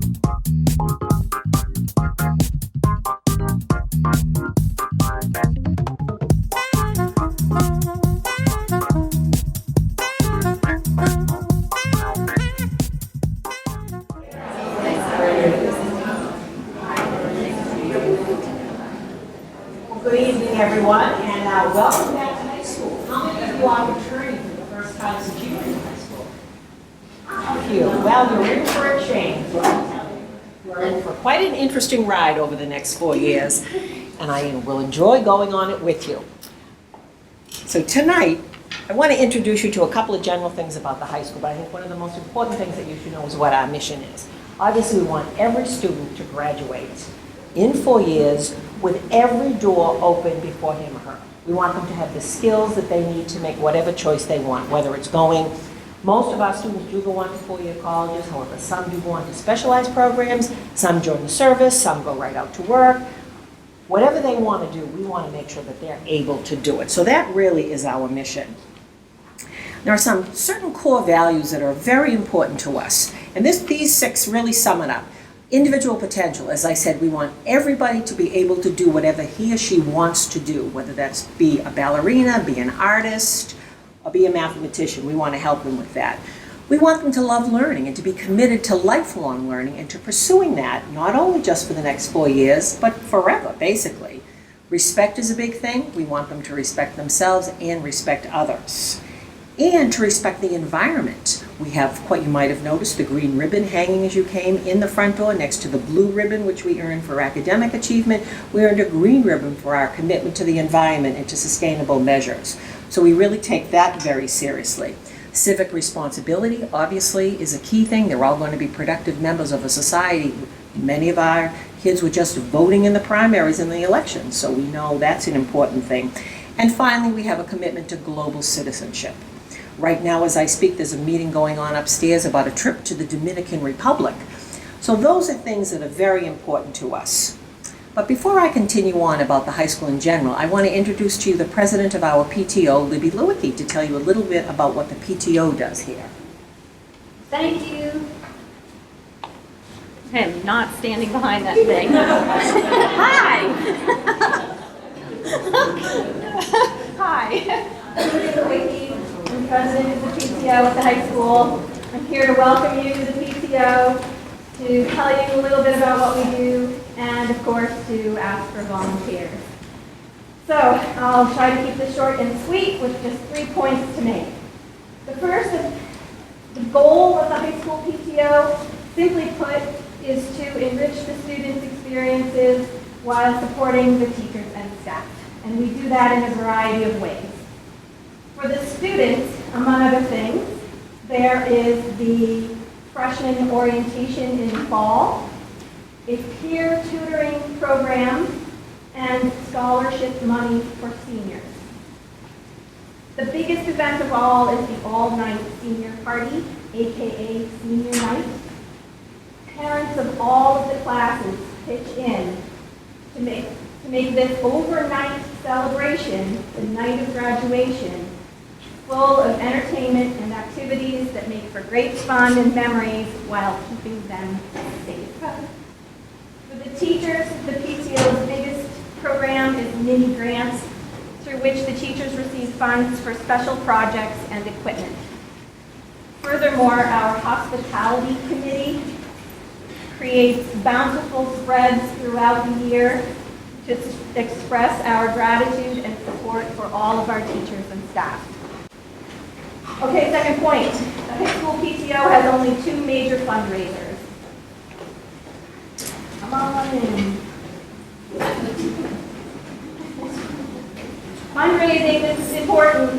Good evening, everyone, and welcome back to high school. How many of you are returning for the first time since you were in high school? How few? Well, you're in for a change. We're in for quite an interesting ride over the next 4 years, and I will enjoy going on it with you. So tonight, I want to introduce you to a couple of general things about the high school, but I think one of the most important things that you should know is what our mission is. Obviously, we want every student to graduate in 4 years with every door open before him or her. We want them to have the skills that they need to make whatever choice they want, whether it's going, most of our students do go on to four-year colleges, however, some do go on to specialized programs, some join the service, some go right out to work. Whatever they want to do, we want to make sure that they're able to do it. So that really is our mission. There are some certain core values that are very important to us, and these 6 really sum it up. Individual potential, as I said, we want everybody to be able to do whatever he or she wants to do, whether that's be a ballerina, be an artist, or be a mathematician. We want to help them with that. We want them to love learning and to be committed to lifelong learning and to pursuing that, not only just for the next 4 years, but forever, basically. Respect is a big thing. We want them to respect themselves and respect others. And to respect the environment. We have, what you might have noticed, the green ribbon hanging as you came in the front door next to the blue ribbon, which we earned for academic achievement. We earned a green ribbon for our commitment to the environment and to sustainable measures. So we really take that very seriously. Civic responsibility, obviously, is a key thing. They're all going to be productive members of a society. Many of our kids were just voting in the primaries and the elections, so we know that's an important thing. And finally, we have a commitment to global citizenship. Right now, as I speak, there's a meeting going on upstairs about a trip to the Dominican Republic. So those are things that are very important to us. But before I continue on about the high school in general, I want to introduce to you the president of our PTO, Libby Lewicki, to tell you a little bit about what the PTO does here. Thank you. I am not standing behind that thing. Hi. Hi. I'm Libby Lewicki. I'm president of the PTO at the high school. I'm here to welcome you to the PTO, to tell you a little bit about what we do, and of course to ask for volunteers. So I'll try to keep this short and sweet with just 3 points to make. The first is the goal of the high school PTO, simply put, is to enrich the students' experiences while supporting the teachers and staff. And we do that in a variety of ways. For the students, among other things, there is the Freshman orientation in fall, a peer tutoring program, and scholarship money for seniors. The biggest event of all is the all-night senior party, aka senior night. Parents of all of the classes pitch in to make this overnight celebration, the night of graduation, full of entertainment and activities that make for great fun and memories while keeping them safe. For the teachers, the PTO's biggest program is mini grants, through which the teachers receive funds for special projects and equipment. Furthermore, our hospitality committee creates bountiful spreads throughout the year to express our gratitude and support for all of our teachers and staff. Okay, second point. The high school PTO has only 2 major fundraisers. Come on in. Fundraising, this is important.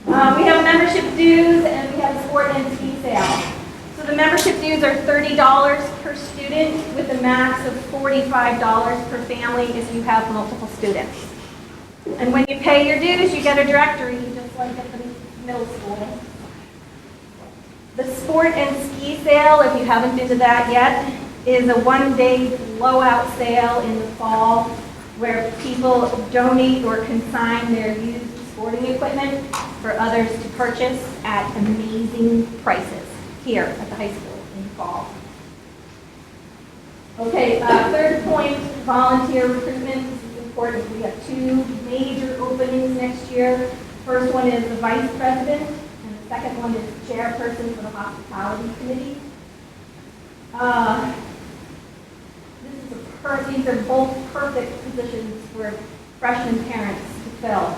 We have membership dues and we have sport and ski sale. So the membership dues are $30 per student with a max of $45 per family if you have multiple students. And when you pay your dues, you get a directory, just like at the middle school. The sport and ski sale, if you haven't been to that yet, is a one-day blowout sale in the fall where people donate or consign their used sporting equipment for others to purchase at amazing prices here at the high school in the fall. Okay, third point, volunteer recruitment. This is important. We have two major openings next year. First one is the vice president, and the second one is chairperson for the hospitality committee. These are both perfect positions for freshman parents to fill.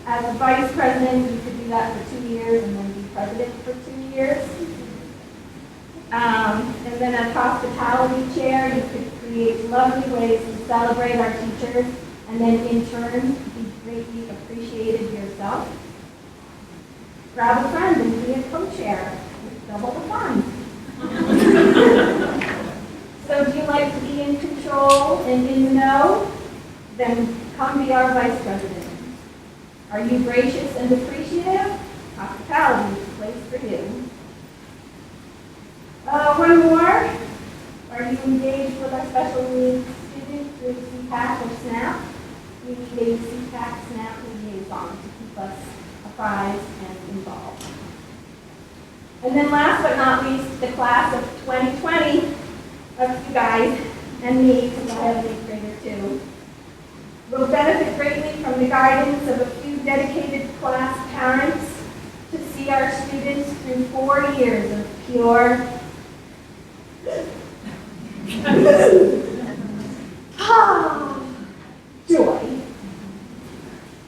As a vice president, you could do that for 2 years and then be president for 2 years. And then as hospitality chair, you could create lovely ways to celebrate our teachers and then in turn be greatly appreciated yourself. Grab a friend and be a co-chair. Double the fun. So do you like to be in control and in the know? Then come be our vice president. Are you gracious and appreciative? Hospitality is the place for you. One more. Are you engaged with our special needs students through CPAC or SNAP? We need a CPAC SNAP liaison to keep us apprised and involved. And then last but not least, the class of 2020, of you guys and me, because I have an 8th grader too, will benefit greatly from the guidance of a few dedicated class parents to see our students through 4 years of pure joy.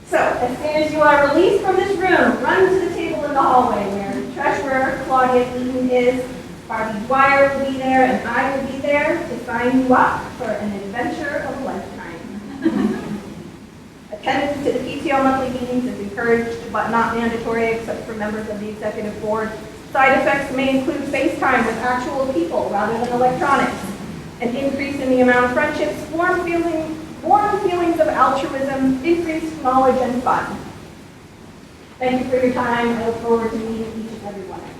So, as soon as you are released from this room, run to the table in the hallway where Treasurer Claudia Eaton is. Barbie Dwyer will be there, and I will be there to sign you up for an adventure of a lifetime. Attendance to the PTO monthly meetings is encouraged but not mandatory except for members of the executive board. Side effects may include FaceTime with actual people rather than electronics, an increase in the amount of friendships, warm feelings of altruism, increased knowledge and fun. Thank you for your time. I look forward to meeting each and every one of you.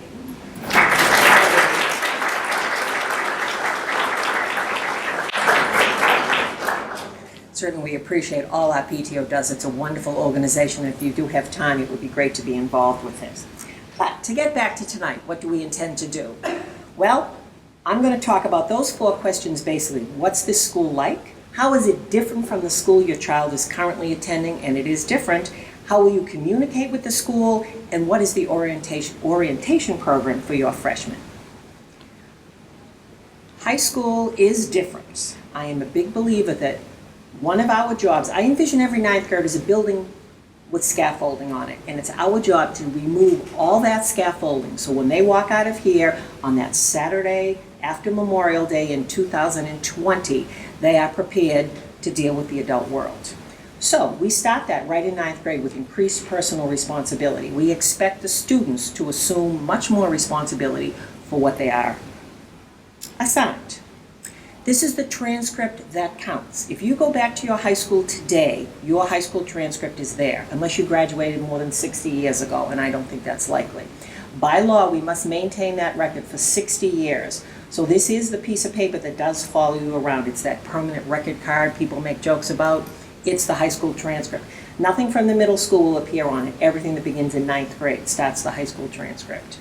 Certainly, we appreciate all our PTO does. It's a wonderful organization. If you do have time, it would be great to be involved with it. But to get back to tonight, what do we intend to do? Well, I'm going to talk about those 4 questions basically. What's this school like? How is it different from the school your child is currently attending? And it is different. How will you communicate with the school? And what is the orientation program for your freshmen? High school is different. I am a big believer that one of our jobs, I envision every 9th grade as a building with scaffolding on it, and it's our job to remove all that scaffolding so when they walk out of here on that Saturday after Memorial Day in 2020, they are prepared to deal with the adult world. So we start that right in 9th grade with increased personal responsibility. We expect the students to assume much more responsibility for what they are assigned. This is the transcript that counts. If you go back to your high school today, your high school transcript is there, unless you graduated more than 60 years ago, and I don't think that's likely. By law, we must maintain that record for 60 years. So this is the piece of paper that does follow you around. It's that permanent record card people make jokes about. It's the high school transcript. Nothing from the middle school will appear on it. Everything that begins in 9th grade starts the high school transcript.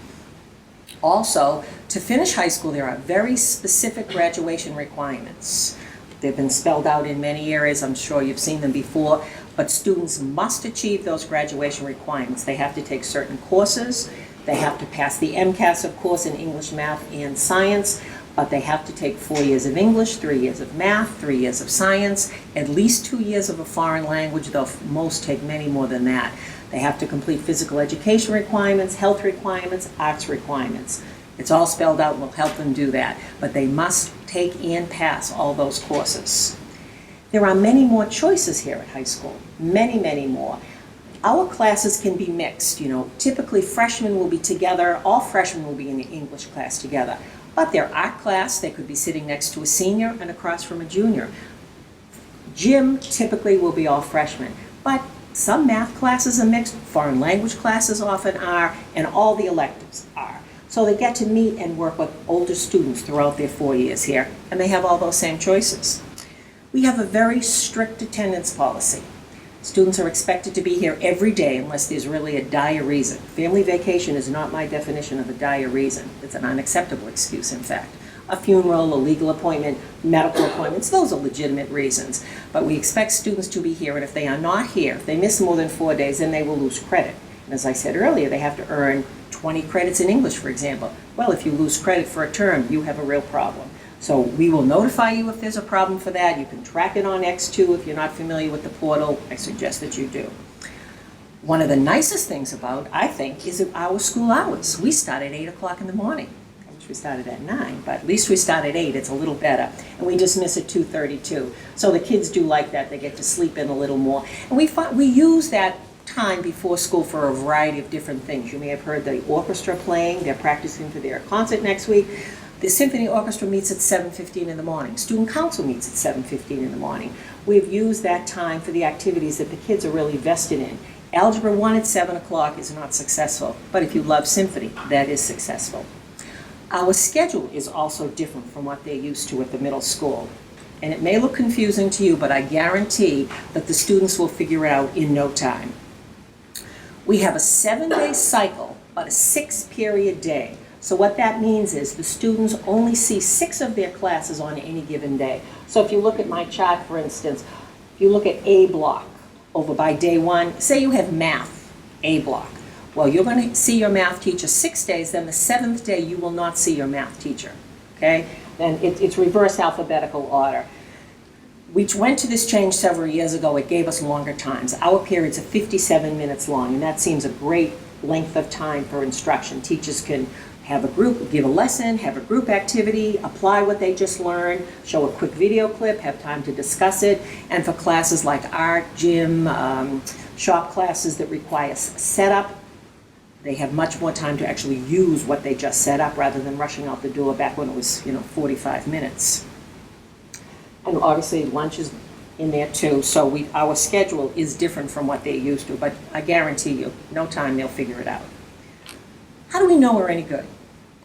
Also, to finish high school, there are very specific graduation requirements. They've been spelled out in many areas. I'm sure you've seen them before, but students must achieve those graduation requirements. They have to take certain courses. They have to pass the MCAS, of course, in English, math, and science, but they have to take 4 years of English, 3 years of math, 3 years of science, at least 2 years of a foreign language, though most take many more than that. They have to complete physical education requirements, health requirements, arts requirements. It's all spelled out and we'll help them do that. But they must take and pass all those courses. There are many more choices here at high school. Many, many more. Our classes can be mixed. Typically freshmen will be together. All freshmen will be in the English class together. But their art class, they could be sitting next to a senior and across from a junior. Gym typically will be all freshmen. But some math classes are mixed, foreign language classes often are, and all the electives are. So they get to meet and work with older students throughout their 4 years here, and they have all those same choices. We have a very strict attendance policy. Students are expected to be here every day unless there's really a dire reason. Family vacation is not my definition of a dire reason. It's an unacceptable excuse, in fact. A funeral, a legal appointment, medical appointments, those are legitimate reasons. But we expect students to be here, and if they are not here, if they miss more than 4 days, then they will lose credit. And as I said earlier, they have to earn 20 credits in English, for example. Well, if you lose credit for a term, you have a real problem. So we will notify you if there's a problem for that. You can track it on X2 if you're not familiar with the portal. I suggest that you do. One of the nicest things about, I think, is our school hours. We start at 8 o'clock in the morning. I wish we started at 9, but at least we start at 8. It's a little better. And we dismiss at 2:32. So the kids do like that. They get to sleep in a little more. And we use that time before school for a variety of different things. You may have heard the orchestra playing. They're practicing for their concert next week. The symphony orchestra meets at 7:15 in the morning. Student council meets at 7:15 in the morning. We've used that time for the activities that the kids are really vested in. Algebra 1 at 7 o'clock is not successful, but if you love symphony, that is successful. Our schedule is also different from what they're used to at the middle school. And it may look confusing to you, but I guarantee that the students will figure it out in no time. We have a 7-day cycle, but a 6-period day. So what that means is the students only see 6 of their classes on any given day. So if you look at my chart, for instance, if you look at A block over by day 1, say you have math, A block. Well, you're going to see your math teacher 6 days, then the 7th day you will not see your math teacher, okay? Then it's reverse alphabetical order. We went to this change several years ago. It gave us longer times. Our periods are 57 minutes long, and that seems a great length of time for instruction. Teachers can have a group, give a lesson, have a group activity, apply what they just learned, show a quick video clip, have time to discuss it. And for classes like art, gym, shop classes that require setup, they have much more time to actually use what they just set up rather than rushing out the door back when it was, 45 minutes. And obviously lunch is in there too, so our schedule is different from what they're used to, but I guarantee you, no time they'll figure it out. How do we know we're any good?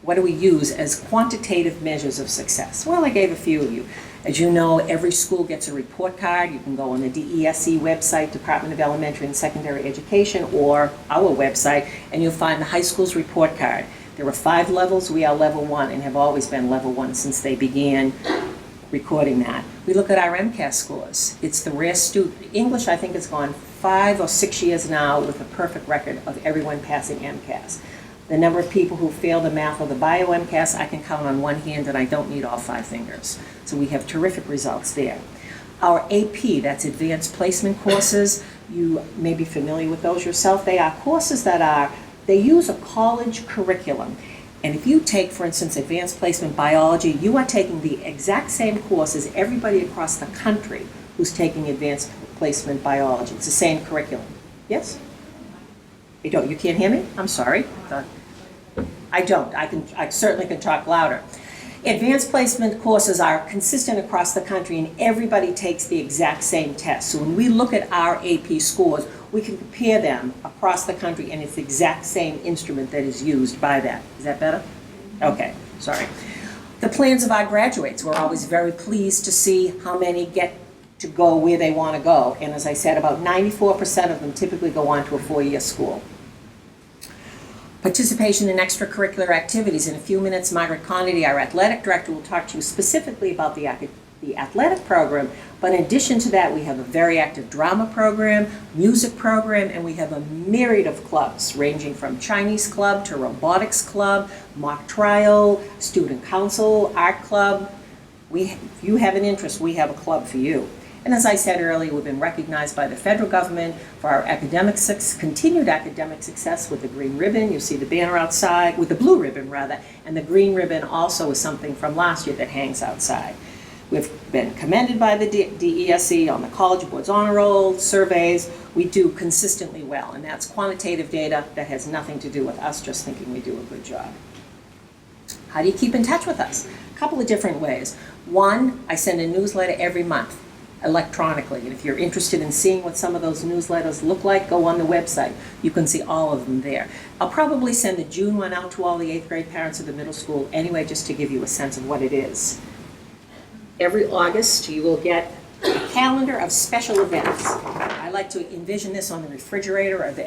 What do we use as quantitative measures of success? Well, I gave a few of you. As you know, every school gets a report card. You can go on the DESE website, Department of Elementary and Secondary Education, or our website, and you'll find the high school's report card. There are 5 levels. We are level 1 and have always been level 1 since they began recording that. We look at our MCAS scores. It's the rare student. English, I think, has gone 5 or 6 years now with a perfect record of everyone passing MCAS. The number of people who fail the math or the bio MCAS, I can count on one hand, and I don't need all 5 fingers. So we have terrific results there. Our AP, that's advanced placement courses, you may be familiar with those yourself. They are courses they use a college curriculum. And if you take, for instance, advanced placement biology, you are taking the exact same course as everybody across the country who's taking advanced placement biology. It's the same curriculum. Yes? You don't? You can't hear me? I'm sorry. I don't. I certainly can talk louder. Advanced placement courses are consistent across the country, and everybody takes the exact same test. So when we look at our AP scores, we can compare them across the country, and it's the exact same instrument that is used by that. Is that better? Okay, sorry. The plans of our graduates, we're always very pleased to see how many get to go where they want to go. And as I said, about 94% of them typically go on to a 4-year school. Participation in extracurricular activities. In a few minutes, Margaret Conity, our athletic director, will talk to you specifically about the athletic program. But in addition to that, we have a very active drama program, music program, and we have a myriad of clubs ranging from Chinese club to robotics club, mock trial, student council, art club. If you have an interest, we have a club for you. And as I said earlier, we've been recognized by the federal government for our continued academic success with the green ribbon. You see the banner outside, with the blue ribbon rather, and the green ribbon also is something from last year that hangs outside. We've been commended by the DESE on the College Board's honor roll, surveys. We do consistently well, and that's quantitative data that has nothing to do with us just thinking we do a good job. How do you keep in touch with us? A couple of different ways. One, I send a newsletter every month electronically, and if you're interested in seeing what some of those newsletters look like, go on the website. You can see all of them there. I'll probably send the June one out to all the 8th grade parents of the middle school anyway, just to give you a sense of what it is. Every August, you will get a calendar of special events. I like to envision this on the refrigerator of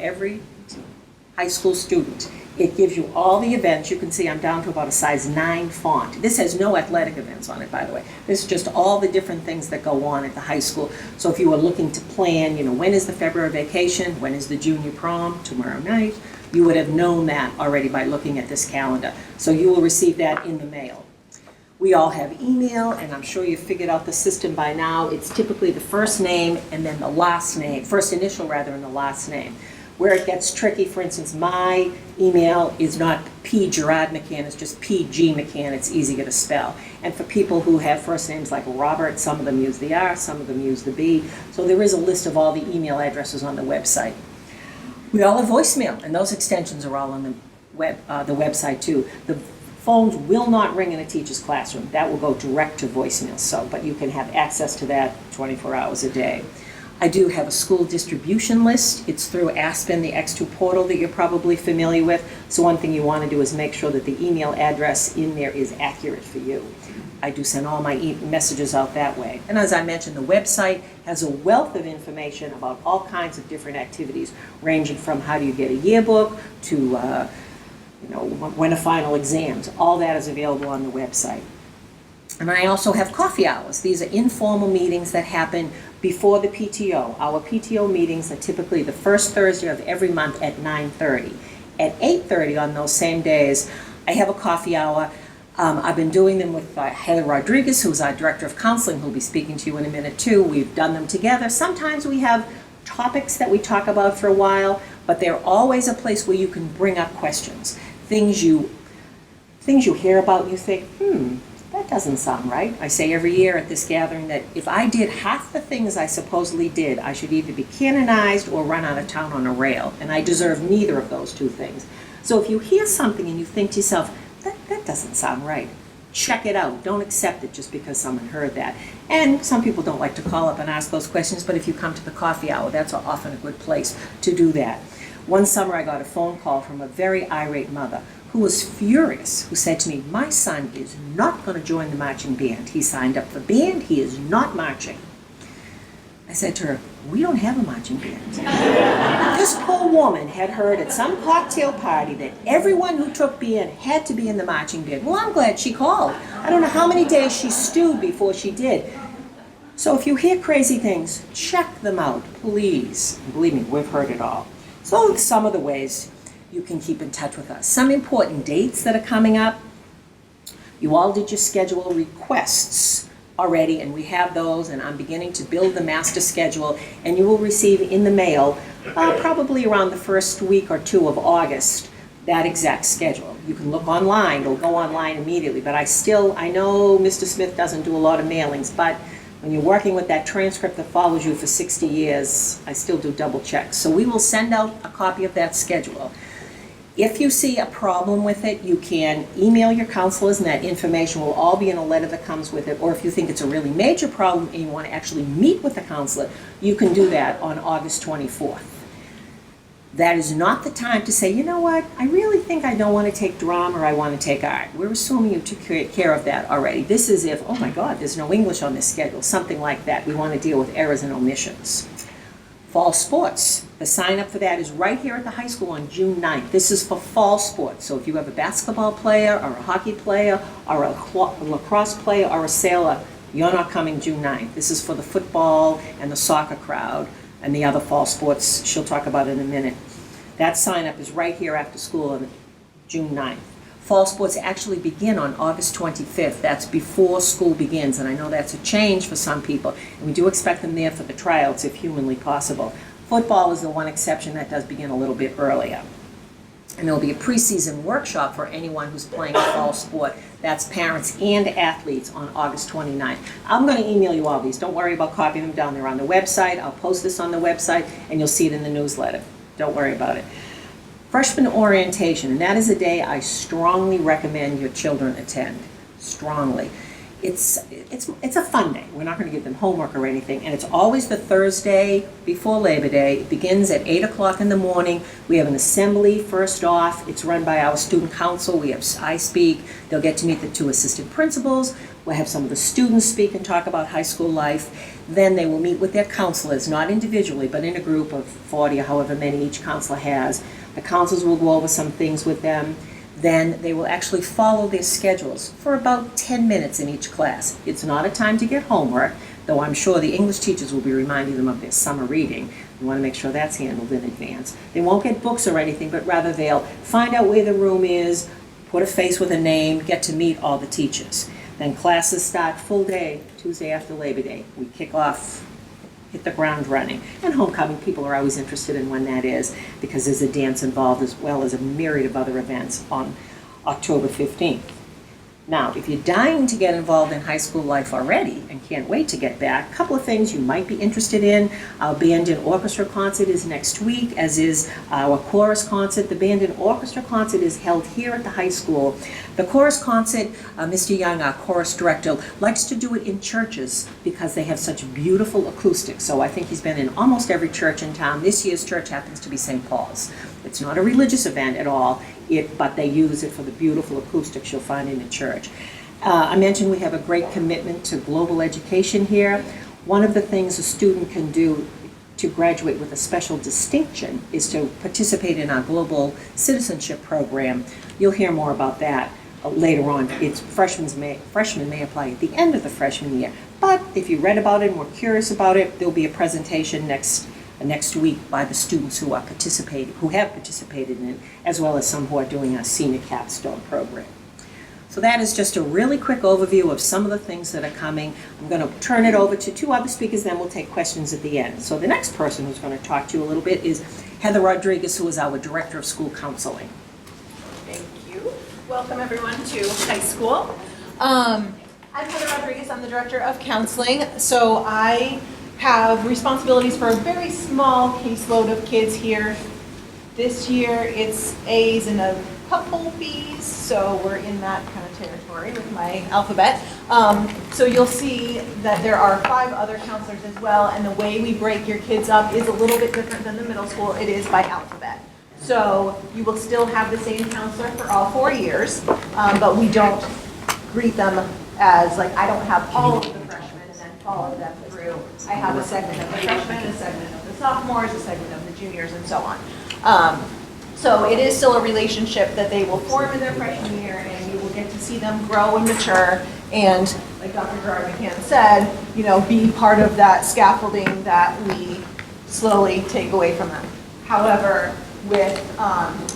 high school student. It gives you all the events. You can see I'm down to about a size 9 font. This has no athletic events on it, by the way. This is just all the different things that go on at the high school. So if you are looking to plan, when is the February vacation? When is the junior prom? Tomorrow night. You would have known that already by looking at this calendar. So you will receive that in the mail. We all have email, and I'm sure you've figured out the system by now. It's typically the first name and then the last name, first initial rather, and the last name. Where it gets tricky, for instance, my email is not P. Gerard McCann, it's just PG McCann. It's easier to spell. And for people who have first names like Robert, some of them use the R, some of them use the B. So there is a list of all the email addresses on the website. We all have voicemail, and those extensions are all on the website too. The phones will not ring in a teacher's classroom. That will go direct to voicemail, but you can have access to that 24 hours a day. I do have a school distribution list. It's through Aspen, the X2 portal that you're probably familiar with. So one thing you want to do is make sure that the email address in there is accurate for you. I do send all my messages out that way. And as I mentioned, the website has a wealth of information about all kinds of different activities, ranging from how do you get a yearbook to when to final exams. All that is available on the website. And I also have coffee hours. These are informal meetings that happen before the PTO. Our PTO meetings are typically the first Thursday of every month at 9:30. At 8:30 on those same days, I have a coffee hour. I've been doing them with Heather Rodriguez, who's our Director of Counseling, who'll be speaking to you in a minute too. We've done them together. Sometimes we have topics that we talk about for a while, but they're always a place where you can bring up questions. Things you hear about and you think, that doesn't sound right. I say every year at this gathering that if I did half the things I supposedly did, I should either be canonized or run out of town on a rail, and I deserve neither of those two things. So if you hear something and you think to yourself, that doesn't sound right, check it out. Don't accept it just because someone heard that. And some people don't like to call up and ask those questions, but if you come to the coffee hour, that's often a good place to do that. One summer I got a phone call from a very irate mother who was furious, who said to me, my son is not going to join the marching band. He signed up for band, he is not marching. I said to her, we don't have a marching band. This poor woman had heard at some cocktail party that everyone who took band had to be in the marching band. Well, I'm glad she called. I don't know how many days she stewed before she did. So if you hear crazy things, check them out, please. Believe me, we've heard it all. So some of the ways you can keep in touch with us. Some important dates that are coming up. You all did your schedule requests already, and we have those, and I'm beginning to build the master schedule, and you will receive in the mail probably around the first week or two of August that exact schedule. You can look online, it'll go online immediately, but I know Mr. Smith doesn't do a lot of mailings, but when you're working with that transcript that follows you for 60 years, I still do double checks. So we will send out a copy of that schedule. If you see a problem with it, you can email your counselors, and that information will all be in a letter that comes with it. Or if you think it's a really major problem and you want to actually meet with the counselor, you can do that on August 24th. That is not the time to say, you know what, I really think I don't want to take drama or I want to take art. We're assuming you took care of that already. This is if, oh my God, there's no English on this schedule, something like that. We want to deal with errors and omissions. Fall sports. The sign up for that is right here at the high school on June 9th. This is for fall sports. So if you have a basketball player or a hockey player or a lacrosse player or a sailor, you're not coming June 9th. This is for the football and the soccer crowd and the other fall sports she'll talk about in a minute. That sign up is right here after school on June 9th. Fall sports actually begin on August 25th. That's before school begins, and I know that's a change for some people. And we do expect them there for the tryouts if humanly possible. Football is the one exception that does begin a little bit earlier. And there will be a preseason workshop for anyone who's playing a fall sport. That's parents and athletes on August 29th. I'm going to email you all these. Don't worry about copying them down. They're on the website. I'll post this on the website, and you'll see it in the newsletter. Don't worry about it. Freshman orientation, and that is a day I strongly recommend your children attend. Strongly. it's a fun day. We're not going to give them homework or anything, and it's always the Thursday before Labor Day. It begins at 8 o'clock in the morning. We have an assembly first off. It's run by our student council. We have I speak. They'll get to meet the 2 assistant principals. We'll have some of the students speak and talk about high school life. Then they will meet with their counselors, not individually, but in a group of 40 or however many each counselor has. The counselors will go over some things with them. Then they will actually follow their schedules for about 10 minutes in each class. It's not a time to get homework, though I'm sure the English teachers will be reminding them of their summer reading. We want to make sure that's handled in advance. They won't get books or anything, but rather they'll find out where the room is, put a face with a name, get to meet all the teachers. Then classes start full day, Tuesday after Labor Day. We kick off, hit the ground running. And homecoming, people are always interested in when that is, because there's a dance involved as well as a myriad of other events on October 15th. Now, if you're dying to get involved in high school life already and can't wait to get back, a couple of things you might be interested in. Our band and orchestra concert is next week, as is our chorus concert. The band and orchestra concert is held here at the high school. The chorus concert, Mr. Young, our chorus director, likes to do it in churches because they have such beautiful acoustics. So I think he's been in almost every church in town. This year's church happens to be St. Paul's. It's not a religious event at all, but they use it for the beautiful acoustics you'll find in the church. I mentioned we have a great commitment to global education here. One of the things a student can do to graduate with a special distinction is to participate in our global citizenship program. You'll hear more about that later on. Freshmen may apply at the end of the freshman year, but if you read about it and were curious about it, there'll be a presentation next week by the students who have participated in it, as well as some who are doing a senior capstone program. So that is just a really quick overview of some of the things that are coming. I'm going to turn it over to 2 other speakers, then we'll take questions at the end. So the next person who's going to talk to you a little bit is Heather Rodriguez, who is our Director of School Counseling. Thank you. Welcome everyone to high school. I'm Heather Rodriguez. I'm the Director of Counseling. So I have responsibilities for a very small caseload of kids here. This year it's A's and a couple B's, so we're in that kind of territory with my alphabet. So you'll see that there are 5 other counselors as well, and the way we break your kids up is a little bit different than the middle school. It is by alphabet. So you will still have the same counselor for all 4 years, but we don't greet them as, like, I don't have all of the freshmen and then follow them through. I have a segment of the freshmen, a segment of the sophomores, a segment of the juniors, and so on. So it is still a relationship that they will form in their freshman year, and you will get to see them grow and mature, and like Dr. Gerard McCann said, you know, be part of that scaffolding that we slowly take away from them. However, with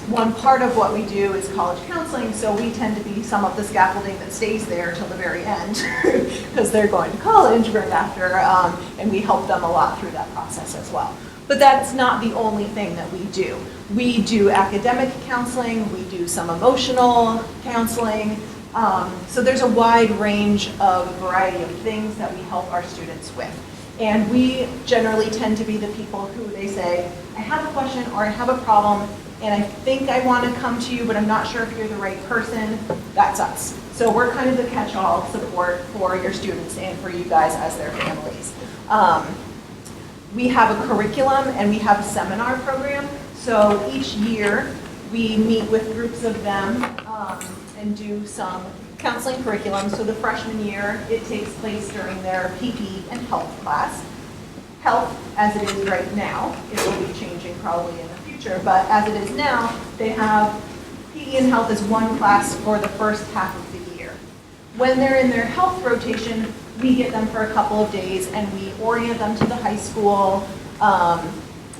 one part of what we do is college counseling, so we tend to be some of the scaffolding that stays there till the very end because they're going to college right after, and we help them a lot through that process as well. But that's not the only thing that we do. We do academic counseling, we do some emotional counseling, so there's a wide range of variety of things that we help our students with. And we generally tend to be the people who they say, I have a question or I have a problem and I think I want to come to you, but I'm not sure if you're the right person. That's us. So we're kind of the catch-all support for your students and for you guys as their families. We have a curriculum and we have a seminar program. So each year we meet with groups of them and do some counseling curriculum. So the freshman year, it takes place during their PE and health class. Health, as it is right now, it will be changing probably in the future, but as it is now, they have PE and health as one class for the first half of the year. When they're in their health rotation, we get them for a couple of days and we orient them to the high school,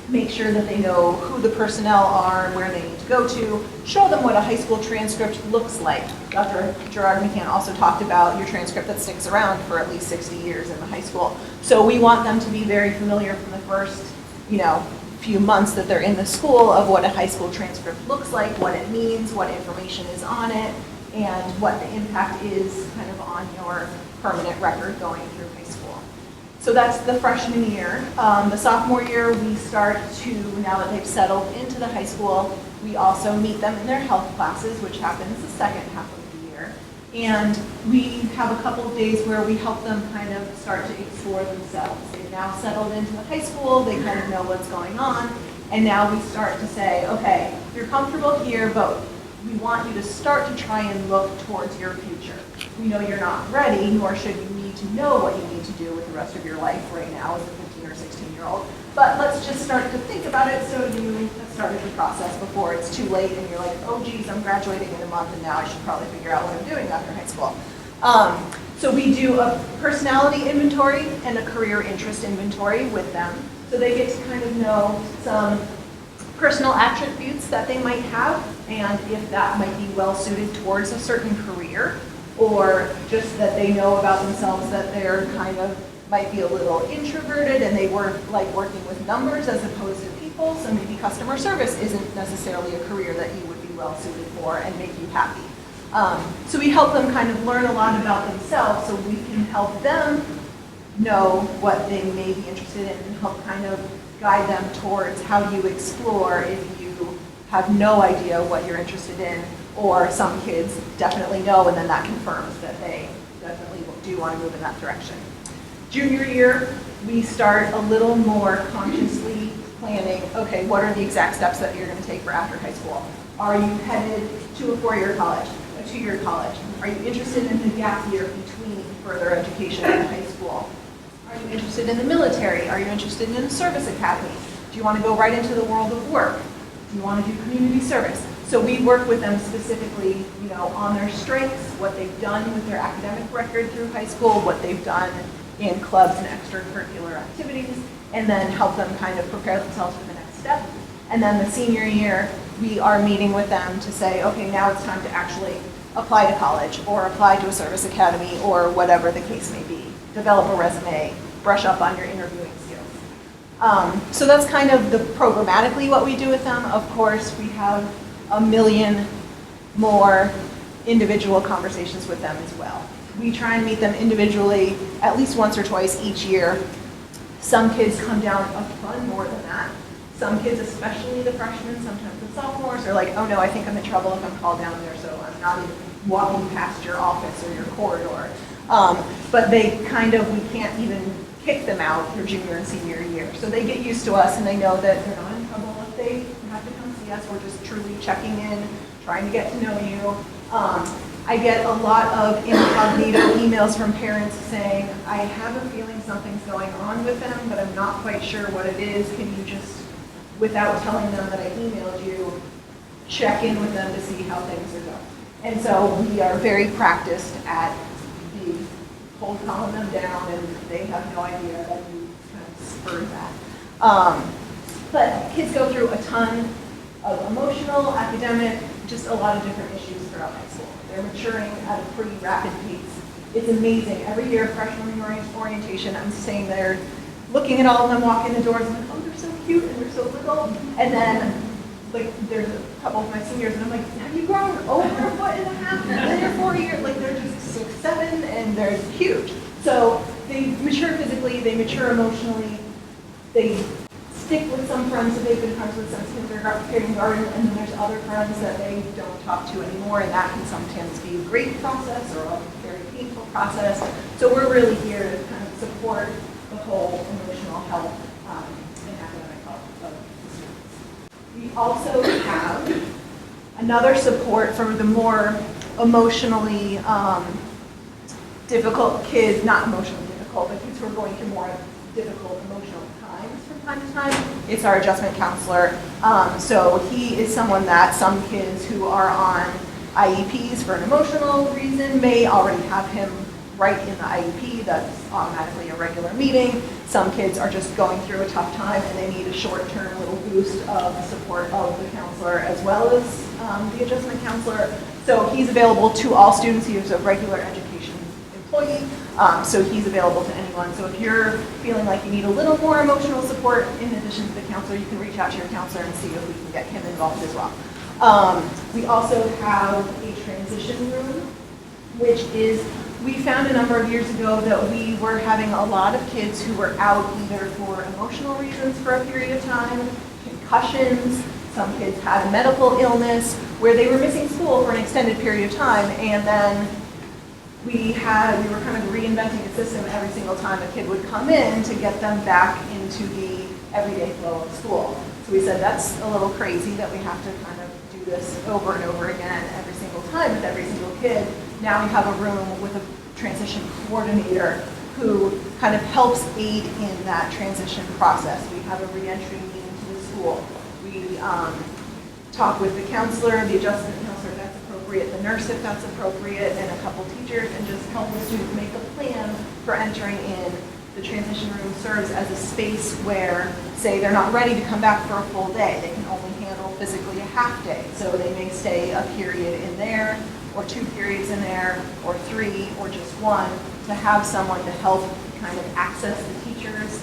make sure that they know who the personnel are and where they need to go to, show them what a high school transcript looks like. Dr. Gerard McCann also talked about your transcript that sticks around for at least 60 years in the high school. So we want them to be very familiar from the first, few months that they're in the school of what a high school transcript looks like, what it means, what information is on it, and what the impact is kind of on your permanent record going through high school. So that's the freshman year. The sophomore year, we start to, now that they've settled into the high school, we also meet them in their health classes, which happens the second half of the year. And we have a couple of days where we help them kind of start to explore themselves. They've now settled into the high school, they kind of know what's going on, and now we start to say, okay, you're comfortable here, but we want you to start to try and look towards your future. We know you're not ready, nor should you need to know what you need to do with the rest of your life right now as a 15 or 16-year-old. But let's just start to think about it so you have started the process before it's too late and you're like, oh geez, I'm graduating in a month and now I should probably figure out what I'm doing after high school. So we do a personality inventory and a career interest inventory with them. So they get to kind of know some personal attributes that they might have and if that might be well suited towards a certain career, or just that they know about themselves that they're kind of might be a little introverted and they like working with numbers as opposed to people, so maybe customer service isn't necessarily a career that you would be well suited for and make you happy. So we help them kind of learn a lot about themselves so we can help them know what they may be interested in and help kind of guide them towards how you explore if you have no idea what you're interested in, or some kids definitely know and then that confirms that they definitely do want to move in that direction. Junior year, we start a little more consciously planning, okay, what are the exact steps that you're going to take for after high school? Are you headed to a 4-year college, a 2-year college? Are you interested in the gap year between further education and high school? Are you interested in the military? Are you interested in a service academy? Do you want to go right into the world of work? Do you want to do community service? So we work with them specifically, on their strengths, what they've done with their academic record through high school, what they've done in clubs and extracurricular activities, and then help them kind of prepare themselves for the next step. And then the senior year, we are meeting with them to say, okay, now it's time to actually apply to college or apply to a service academy or whatever the case may be. Develop a resume, brush up on your interviewing skills. So that's kind of the programmatically what we do with them. Of course, we have a million more individual conversations with them as well. We try and meet them individually at least once or twice each year. Some kids come down a ton more than that. Some kids, especially the freshmen, sometimes the sophomores, are like, oh no, I think I'm in trouble if I'm called down there, so I'm not even walking past your office or your corridor. But they kind of, we can't even kick them out their junior and senior year. So they get used to us and they know that they're not in trouble if they have to come see us. We're just truly checking in, trying to get to know you. I get a lot of incognito emails from parents saying, I have a feeling something's going on with them, but I'm not quite sure what it is. Can you just, without telling them that I emailed you, check in with them to see how things are going? And so we are very practiced at the cold calling them down, and they have no idea that you kind of spurred that. But kids go through a ton of emotional, academic, just a lot of different issues throughout high school. They're maturing at a pretty rapid pace. It's amazing. Every year, freshman orientation, I'm staying there looking at all of them walk in the doors and I'm like, oh, they're so cute and they're so little. And then like there's a couple of my seniors and I'm like, have you grown over a foot and a half in your 4 years? Like they're just 6, 7 and they're huge. So they mature physically, they mature emotionally, they stick with some friends that they've been friends with since kindergarten, and then there's other friends that they don't talk to anymore, and that can sometimes be a great process or a very painful process. So we're really here to kind of support the whole emotional health and academic health of the students. We also have another support for the more emotionally difficult kids, not emotionally difficult, but kids who are going through more difficult emotional times from time to time. It's our adjustment counselor. So he is someone that some kids who are on IEPs for an emotional reason may already have him right in the IEP. That's automatically a regular meeting. Some kids are just going through a tough time and they need a short-term little boost of support of the counselor as well as the adjustment counselor. So he's available to all students. He is a regular education employee. So he's available to anyone. So if you're feeling like you need a little more emotional support in addition to the counselor, you can reach out to your counselor and see if we can get him involved as well. We also have a transition room, which is, we found a number of years ago that we were having a lot of kids who were out either for emotional reasons for a period of time, concussions, some kids had a medical illness where they were missing school for an extended period of time, and then we were kind of reinventing the system every single time a kid would come in to get them back into the everyday flow of school. So we said that's a little crazy that we have to kind of do this over and over again every single time with every single kid. Now we have a room with a transition coordinator who kind of helps aid in that transition process. We have a reentry meeting to the school. We talk with the counselor, the adjustment counselor if that's appropriate, the nurse if that's appropriate, and a couple teachers, and just help the student make a plan for entering in. The transition room serves as a space where, say, they're not ready to come back for a full day. They can only handle physically a half day. So they may stay a period in there, or 2 periods in there, or 3, or just 1, to have someone to help kind of access the teachers,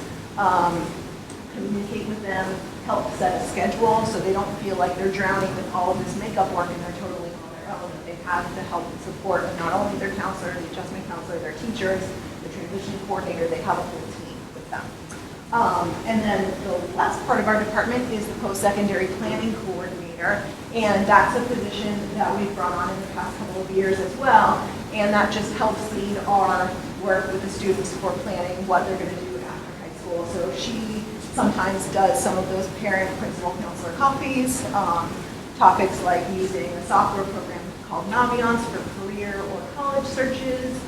communicate with them, help set a schedule so they don't feel like they're drowning with all of this makeup work and they're totally on their own. They have the help and support of not only their counselor, the adjustment counselor, their teachers, the transition coordinator, they have a whole team with them. And then the last part of our department is the post-secondary planning coordinator, and that's a position that we've brought on in the past couple of years as well, and that just helps lead our work with the students for planning what they're going to do after high school. So she sometimes does some of those parent principal counselor coffees, topics like using a software program called Naviance for career or college searches.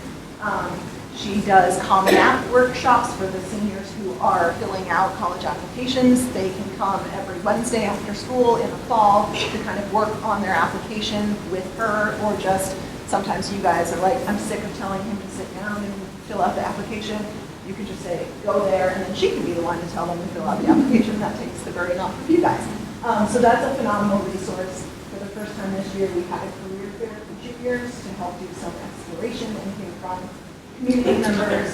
She does Common App workshops for the seniors who are filling out college applications. They can come every Wednesday after school in the fall to kind of work on their application with her, or just sometimes you guys are like, I'm sick of telling him to sit down and fill out the application. You can just say, go there, and then she can be the one to tell them to fill out the application. That takes the burden off of you guys. So that's a phenomenal resource. For the first time this year, we had a career fair for juniors to help do some exploration and hear from community members,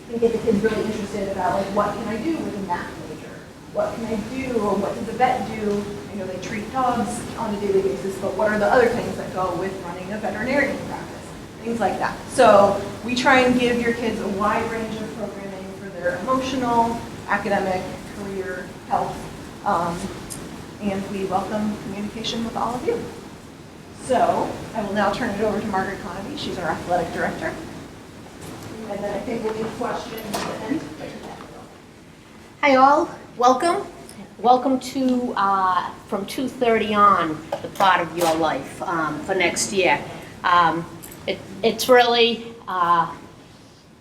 and get the kids really interested about, like, what can I do with a math major? What can I do, or what does the vet do? I know they treat dogs on a daily basis, but what are the other things that go with running a veterinarian practice? Things like that. So we try and give your kids a wide range of programming for their emotional, academic, career, health, and we welcome communication with all of you. So I will now turn it over to Margaret Conaby. She's our athletic director. And then I think we'll do questions at the end. Hi all, welcome. Welcome to, from 2:30 on, the part of your life for next year. It's really,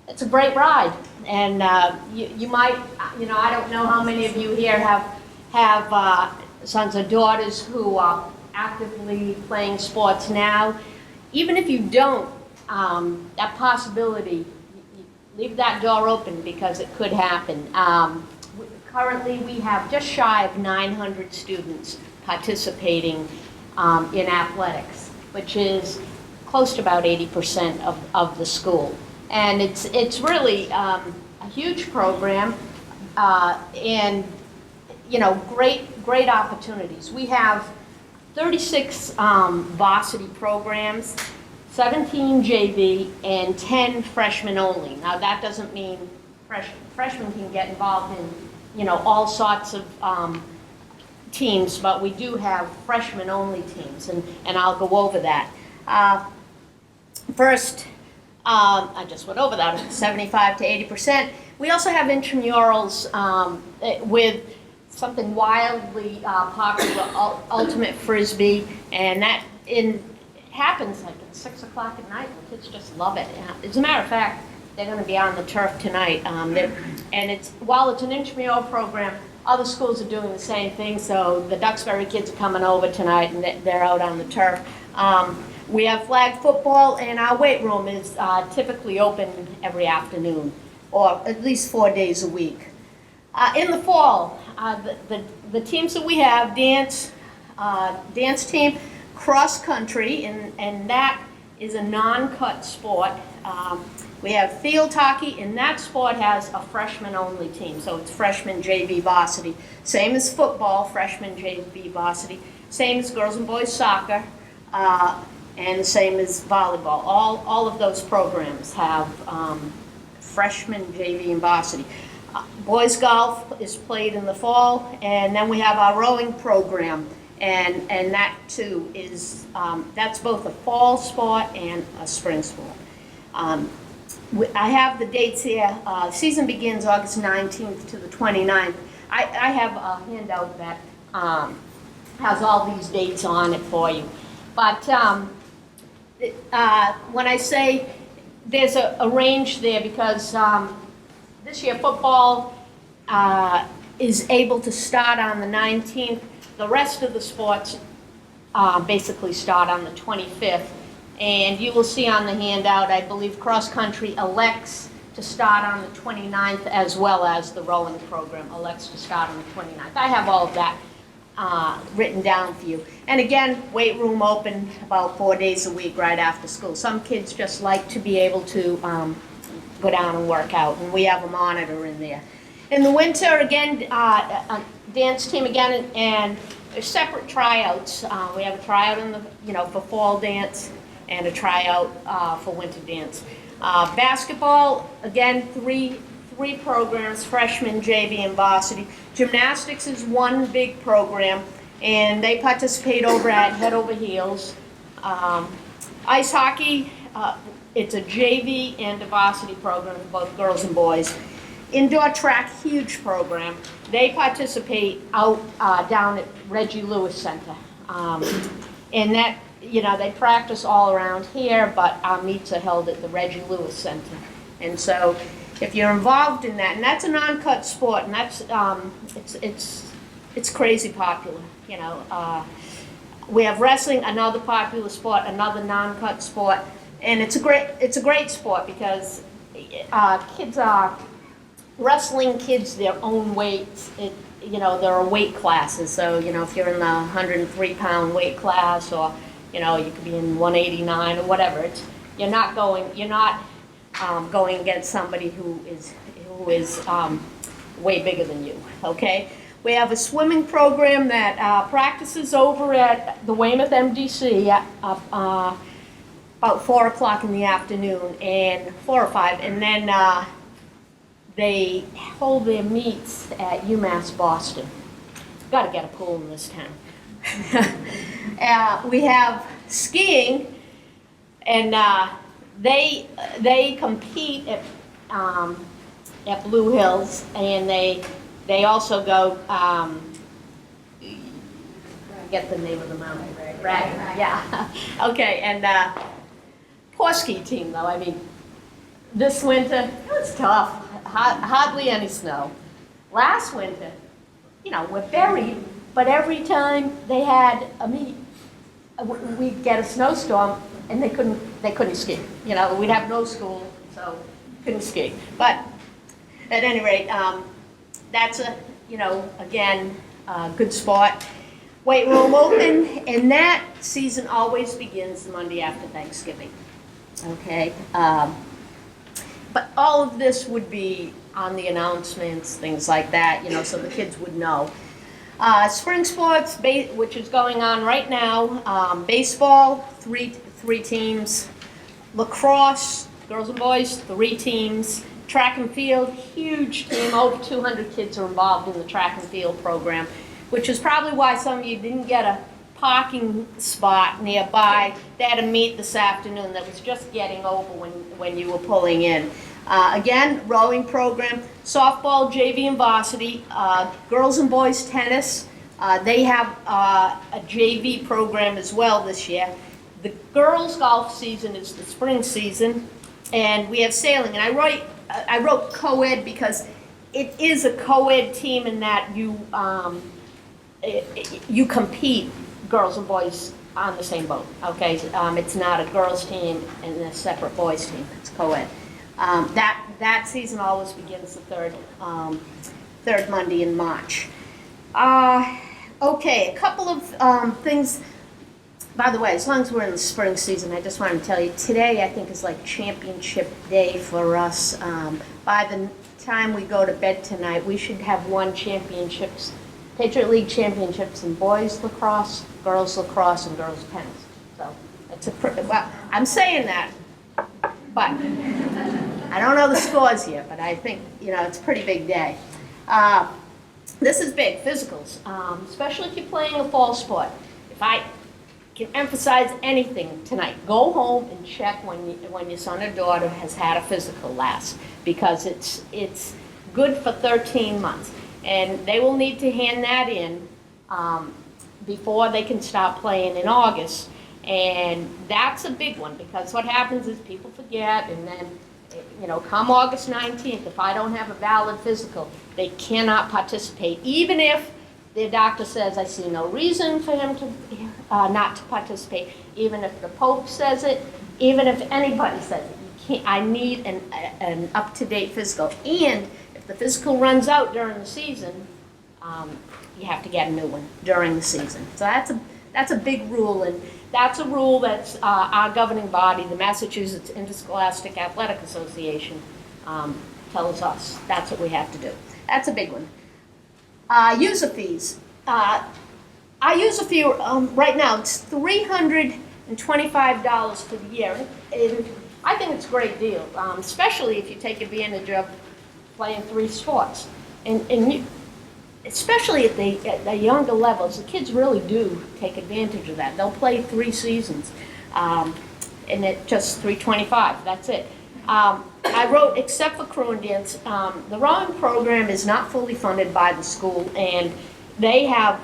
it's a great ride. And you might, I don't know how many of you here have sons or daughters who are actively playing sports now. Even if you don't, that possibility, leave that door open because it could happen. Currently, we have just shy of 900 students participating in athletics, which is close to about 80% of the school. And it's really a huge program and, great opportunities. We have 36 varsity programs, 17 JV, and 10 freshmen only. Now, that doesn't mean freshmen can get involved in, all sorts of teams, but we do have freshmen only teams, and I'll go over that. First, I just went over that, 75 to 80%. We also have intramurals with something wildly popular, ultimate frisbee, and that happens like at 6 o'clock at night. The kids just love it. As a matter of fact, they're going to be on the turf tonight. And while it's an intramural program, other schools are doing the same thing. So the Duxbury kids are coming over tonight, and they're out on the turf. We have flag football, and our weight room is typically open every afternoon, or at least 4 days a week. In the fall, the teams that we have, dance team, cross country, and that is a non-cut sport. We have field hockey, and that sport has a freshman-only team, so it's freshman JV varsity. Same as football, freshman JV varsity. Same as girls and boys soccer, and the same as volleyball. All of those programs have freshman JV and varsity. Boys golf is played in the fall, and then we have our rowing program, and that too is, that's both a fall sport and a spring sport. I have the dates here. Season begins August 19th to the 29th. I have a handout that has all these dates on it for you. But when I say there's a range there, because this year football is able to start on the 19th. The rest of the sports basically start on the 25th. And you will see on the handout, I believe cross-country elects to start on the 29th, as well as the rowing program elects to start on the 29th. I have all of that written down for you. And again, weight room open about 4 days a week right after school. Some kids just like to be able to go down and work out, and we have a monitor in there. In the winter, again, a dance team again, and there's separate tryouts. We have a tryout in the, for fall dance and a tryout for winter dance. Basketball, again, three programs, freshman, JV, and varsity. Gymnastics is one big program, and they participate over at Head Over Heels. Ice hockey, it's a JV and a varsity program for both girls and boys. Indoor track, huge program. They participate out down at Reggie Lewis Center. And that, they practice all around here, but our meets are held at the Reggie Lewis Center. And so if you're involved in that, and that's a non-cut sport, and that's, it's crazy popular, We have wrestling, another popular sport, another non-cut sport, and it's a great sport because kids are wrestling kids their own weights. There are weight classes. So, if you're in the 103-pound weight class, or, you could be in 189 or whatever. You're not going against somebody who is way bigger than you. Okay. We have a swimming program that practices over at the Weymouth MDC about 4 o'clock in the afternoon, and 4 or 5, and then they hold their meets at UMass Boston. Got to get a pool in this town. We have skiing, and they compete at Blue Hills, and they also go. Get the name of the mountain. Right? Yeah. Okay, and poor ski team though. I mean, this winter it was tough. Hardly any snow. Last winter, we're buried, but every time they had a meet, we'd get a snowstorm, and they couldn't ski. We'd have no school, so couldn't ski. But at any rate, that's again, a good sport. Weight room open, and that season always begins the Monday after Thanksgiving. Okay. But all of this would be on the announcements, things like that, so the kids would know. Spring sports, which is going on right now. Baseball, three teams. Lacrosse, girls and boys, 3 teams. Track and field, huge team. Over 200 kids are involved in the track and field program, which is probably why some of you didn't get a parking spot nearby. They had a meet this afternoon that was just getting over when you were pulling in. Again, rowing program, softball, JV, and varsity, girls and boys tennis. They have a JV program as well this year. The girls' golf season is the spring season, and we have sailing. And I wrote co-ed because it is a co-ed team in that you compete, girls and boys, on the same boat. Okay, it's not a girls' team and a separate boys' team. It's co-ed. That season always begins the third Monday in March. Okay, a couple of things. By the way, as long as we're in the spring season, I just wanted to tell you, today I think is like championship day for us. By the time we go to bed tonight, we should have won championships, Patriot League championships in boys lacrosse, girls lacrosse, and girls tennis. So it's well, I'm saying that, but I don't know the scores yet, but I think, it's a pretty big day. This is big, physicals, especially if you're playing a fall sport. can emphasize anything tonight. Go home and check when your son or daughter has had a physical last, because it's good for 13 months. And they will need to hand that in before they can start playing in August. And that's a big one, because what happens is people forget, and then, come August 19th, if I don't have a valid physical, they cannot participate, even if their doctor says, I see no reason for him to not to participate, even if the Pope says it, even if anybody says it. I need an up-to-date physical. And if the physical runs out during the season, you have to get a new one during the season. So that's a big rule, and that's a rule that's our governing body, the Massachusetts Interscholastic Athletic Association, tells us that's what we have to do. That's a big one. User fees. Our user fee right now, it's $325 for the year. And I think it's a great deal, especially if you take advantage of playing 3 sports. And especially at the younger levels, the kids really do take advantage of that. They'll play 3 seasons, and it's just $325, that's it. I wrote, except for crew and dance, the rowing program is not fully funded by the school, and they have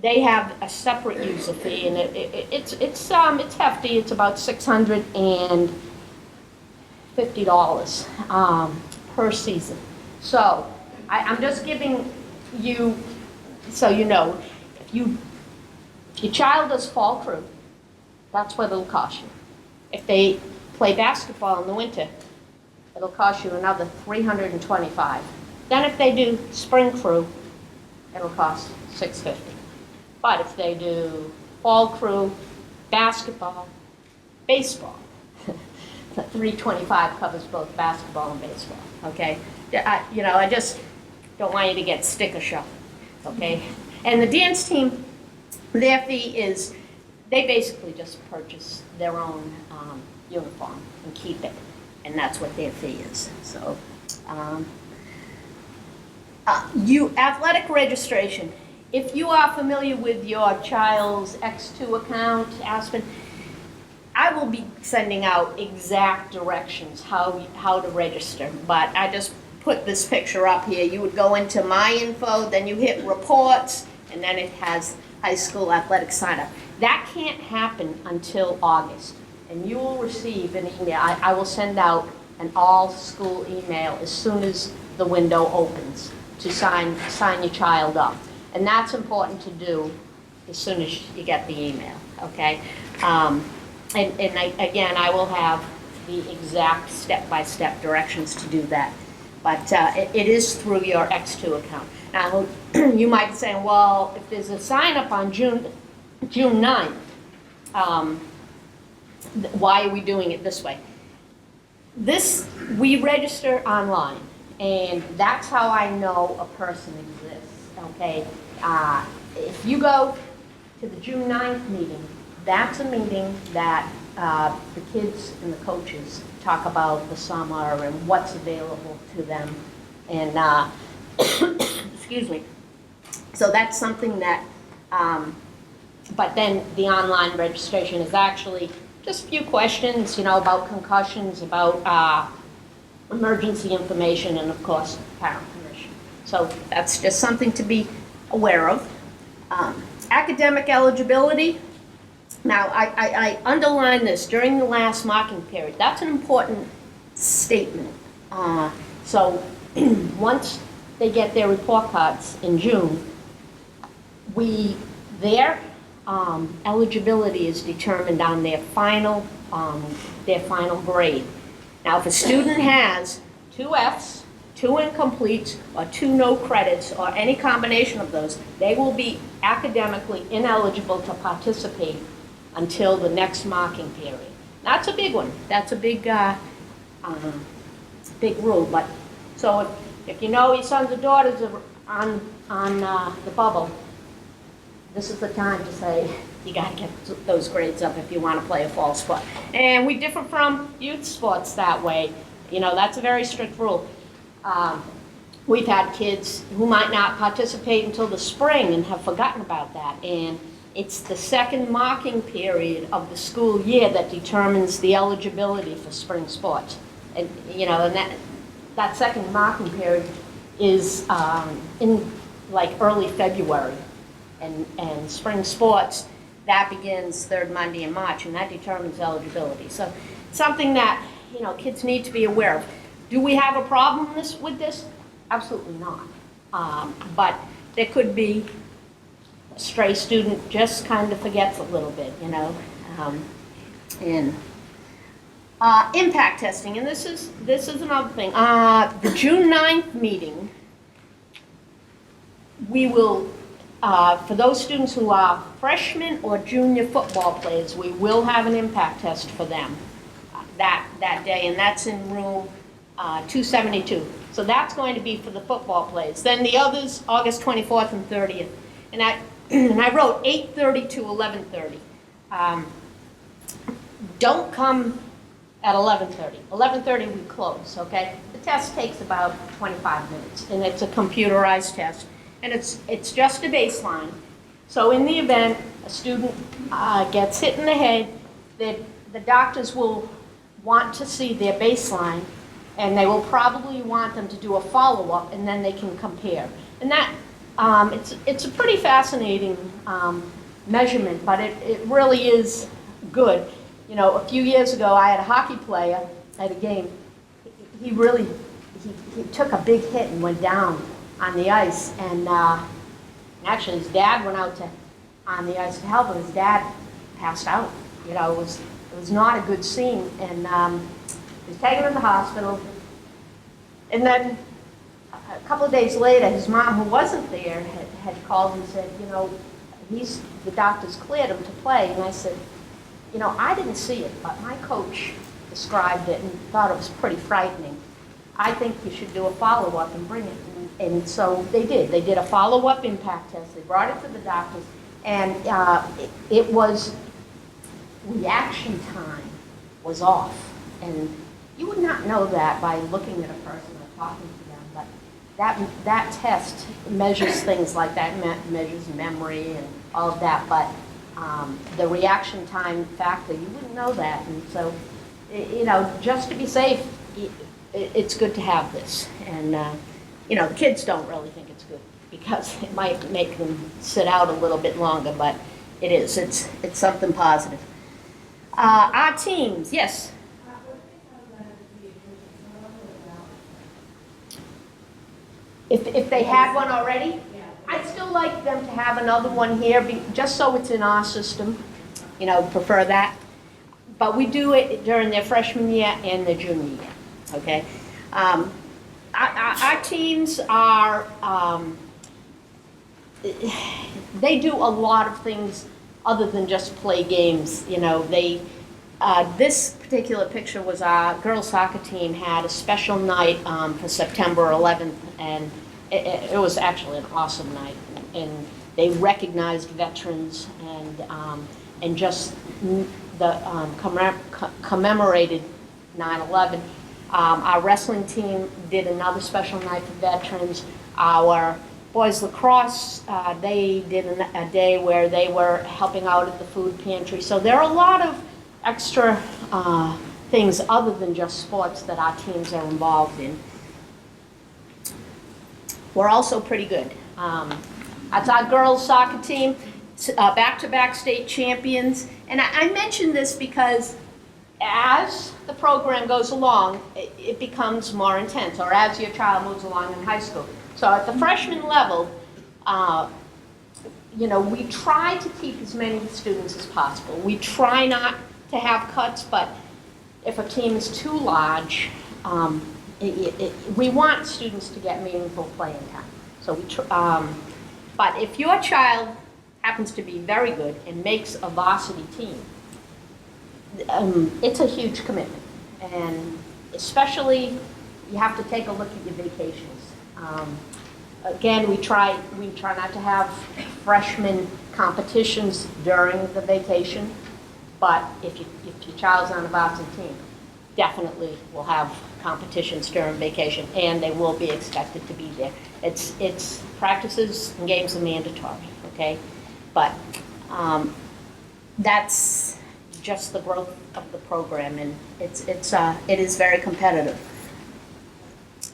a separate user fee, and it's hefty. It's about $650 per season. So I'm just giving you, so you know, if your child does fall crew, that's what it'll cost you. If they play basketball in the winter, it'll cost you another $325. Then if they do spring crew, it'll cost $650. But if they do fall crew, basketball, baseball, the $325 covers both basketball and baseball, okay? I just don't want you to get sticker shock, okay? And the dance team, their fee is, they basically just purchase their own uniform and keep it, and that's what their fee is. So, athletic registration. If you are familiar with your child's X2 account, Aspen, I will be sending out exact directions how to register, but I just put this picture up here. You would go into My Info, then you hit Reports, and then it has high school athletic sign-up. That can't happen until August, and you will receive an email. I will send out an all-school email as soon as the window opens to sign your child up. And that's important to do as soon as you get the email, okay? Again, I will have the exact step-by-step directions to do that. But it is through your X2 account. Now, you might be saying, well, if there's a sign-up on June 9th, why are we doing it this way? We register online, and that's how I know a person exists, okay? If you go to the June 9th meeting, that's a meeting that the kids and the coaches talk about the summer and what's available to them. And, excuse me. So that's something that, but then the online registration is actually just a few questions, about concussions, about emergency information, and of course, parent permission. So that's just something to be aware of. Academic eligibility. Now, I underlined this during the last marking period. That's an important statement. So once they get their report cards in June, their eligibility is determined on their final grade. Now, if a student has 2 Fs, 2 incompletes, or 2 no credits, or any combination of those, they will be academically ineligible to participate until the next marking period. That's a big one. That's a big rule. But so if you know your sons or daughters are on the bubble, this is the time to say you got to get those grades up if you want to play a fall sport. And we differ from youth sports that way. That's a very strict rule. We've had kids who might not participate until the spring and have forgotten about that. And It's the second marking period of the school year that determines the eligibility for spring sports. And, and that second marking period is in like early February. And spring sports, that begins third Monday in March, and that determines eligibility. So something that, kids need to be aware of. Do we have a problem with this? Absolutely not. But there could be a stray student just kind of forgets a little bit, and impact testing, and this is another thing. The June 9th meeting, we will, for those students who are freshmen or junior football players, we will have an impact test for them that day, and that's in room 272. So that's going to be for the football players. Then the others, August 24th and 30th. And I wrote 8:30 to 11:30. Don't come at 11:30. 11:30 we close, okay? The test takes about 25 minutes, and it's a computerized test. And it's just a baseline. So in the event a student gets hit in the head, the doctors will want to see their baseline, and they will probably want them to do a follow-up, and then they can compare. And that it's a pretty fascinating measurement, but it really is good. A few years ago, I had a hockey player at a game. He took a big hit and went down on the ice, and actually his dad went out on the ice to help him. His dad passed out. It was not a good scene, and he was taken to the hospital. And then a couple of days later, his mom, who wasn't there, had called and said, the doctors cleared him to play. And I said, I didn't see it, but my coach described it and thought it was pretty frightening. I think you should do a follow-up and bring it. And so they did. They did a follow-up impact test. They brought it to the doctors, and it was, reaction time was off. And you would not know that by looking at a person or talking to them, but that test measures things like that, measures memory and all of that, but the reaction time factor, you wouldn't know that. And so, just to be safe, it's good to have this. And the kids don't really think it's good because it might make them sit out a little bit longer, but it is. It's something positive. Our teams, yes. If they had one already, I'd still like them to have another one here, just so it's in our system. Prefer that. But we do it during their freshman year and their junior year. Okay. Our teams are, they do a lot of things other than just play games. This particular picture was our girls soccer team had a special night for September 11th, and it was actually an awesome night. And they recognized veterans and just commemorated 9/11. Our wrestling team did another special night for veterans. Our boys lacrosse, they did a day where they were helping out at the food pantry. So there are a lot of extra things other than just sports that our teams are involved in. We're also pretty good. That's our girls soccer team, back-to-back state champions. And I mention this because as the program goes along, it becomes more intense, or as your child moves along in high school. So at the freshman level, we try to keep as many students as possible. We try not to have cuts, but if a team is too large, we want students to get meaningful playing time. So but if your child happens to be very good and makes a varsity team, it's a huge commitment, and especially you have to take a look at your vacations. Again, we try not to have freshman competitions during the vacation, but if your child's on a varsity team, definitely will have competitions during vacation, and they will be expected to be there. It's practices and games are mandatory, okay? But That's just the growth of the program, and it is very competitive.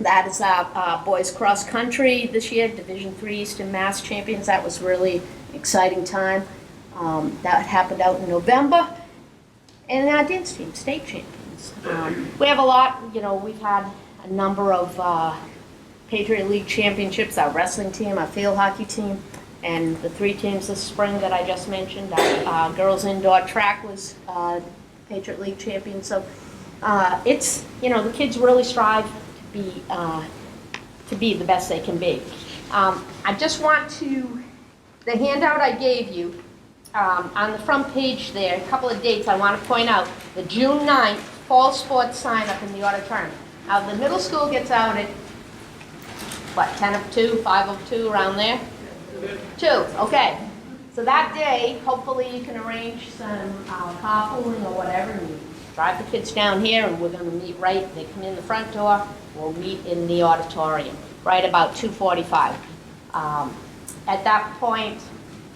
That is our boys cross country this year, Division III Eastern Mass champions. That was really exciting time. That happened out in November. And our dance team, state champions. We have a lot, we've had a number of Patriot League championships, our wrestling team, our field hockey team, and the 3 teams this spring that I just mentioned. Our girls indoor track was Patriot League champion. So it's, the kids really strive to be the best they can be. I just want to, the handout I gave you, on the front page there, a couple of dates I want to point out. The June 9th fall sports sign up in the auditorium. Now the middle school gets out at, 10 of 2, 5 of 2, around there? 2, okay. So that day, hopefully you can arrange some carpooling or whatever, and you drive the kids down here, and we're going to meet right, they come in the front door, we'll meet in the auditorium, right about 2:45. At that point,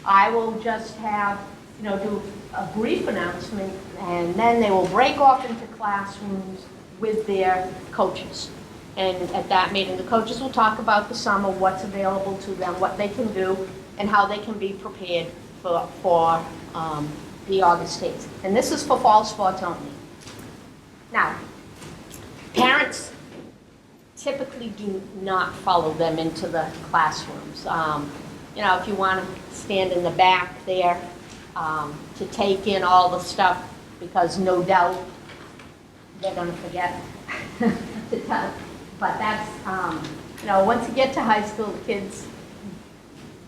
I will just have, do a brief announcement, and then they will break off into classrooms with their coaches. And at that meeting, the coaches will talk about the summer, what's available to them, what they can do, and how they can be prepared for the August 8th. And this is for fall sports only. Now, parents typically do not follow them into the classrooms. If you want to stand in the back there to take in all the stuff, because no doubt they're going to forget to tell. But that's, once you get to high school, the kids,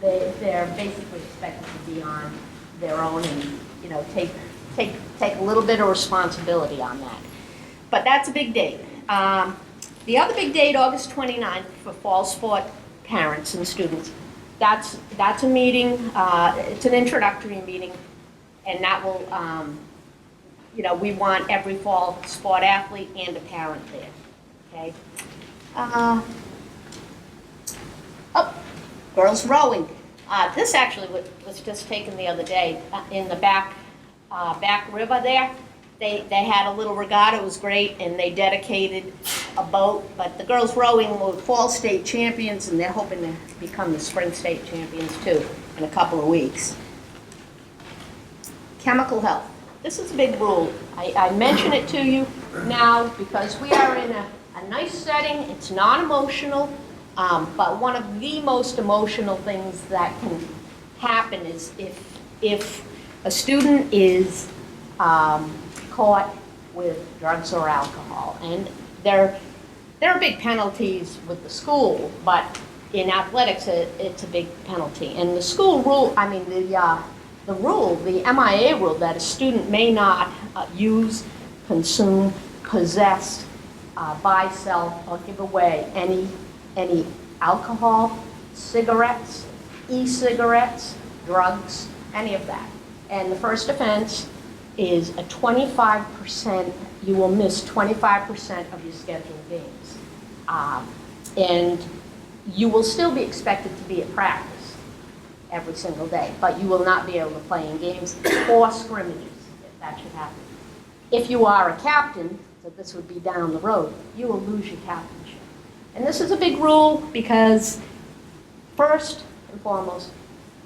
they're basically expected to be on their own and, take a little bit of responsibility on that. But that's a big date. The other big date, August 29th, for fall sport parents and students. That's a meeting, it's an introductory meeting, and that will, we want every fall sport athlete and a parent there, okay? Girls rowing. This actually was just taken the other day in the back river there. They had a little regatta, it was great, and they dedicated a boat, but the girls rowing were fall state champions, and they're hoping to become the spring state champions too in a couple of weeks. Chemical health. This is a big rule. I mention it to you now because we are in a nice setting. It's not emotional, but one of the most emotional things that can happen is if a student is caught with drugs or alcohol, and there are big penalties with the school, but in athletics it's a big penalty. And the school rule, the rule, the MIA rule, that a student may not use, consume, possess, buy, sell, or give away any alcohol, cigarettes, e-cigarettes, drugs, any of that. And the first offense is a 25%, you will miss 25% of your scheduled games. And you will still be expected to be at practice every single day, but you will not be able to play in games or scrimmages if that should happen. If you are a captain, so this would be down the road, you will lose your captainship. And this is a big rule because first and foremost,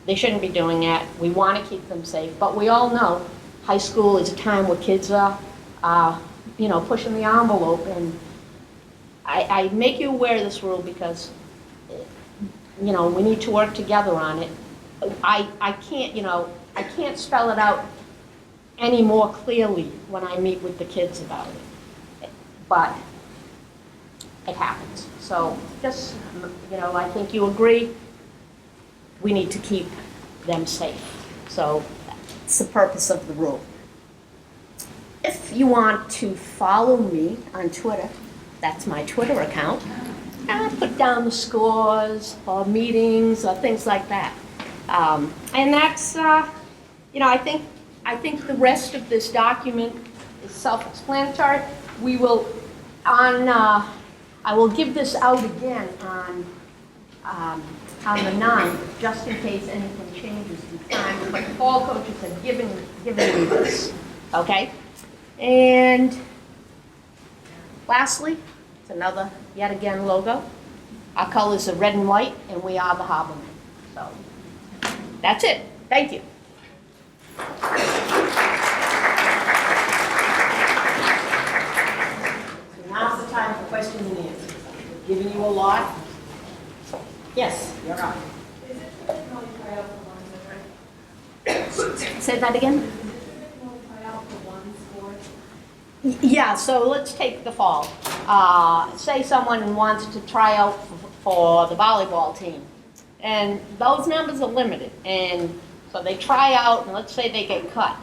they shouldn't be doing that. We want to keep them safe, but we all know high school is a time where kids are, pushing the envelope, and I make you aware of this rule because, we need to work together on it. I can't spell it out any more clearly when I meet with the kids about it, but it happens. So just, I think you agree, we need to keep them safe. So that's the purpose of the rule. If you want to follow me on Twitter, that's my Twitter account, and I put down the scores or meetings or things like that. And that's, I think the rest of this document is self-explanatory. We will, I will give this out again on the 9th, just in case anything changes in time, but all coaches have given me this, okay? And lastly, it's another, yet again, logo. Our colors are red and white, and we are the Harbormen. So, that's it. Thank you. So now's the time for questions and answers. I've given you a lot. Yes, you're up. Say that again? Yeah, so let's take the fall. Say someone wants to try out for the volleyball team, and those numbers are limited, and so they try out, and let's say they get cut.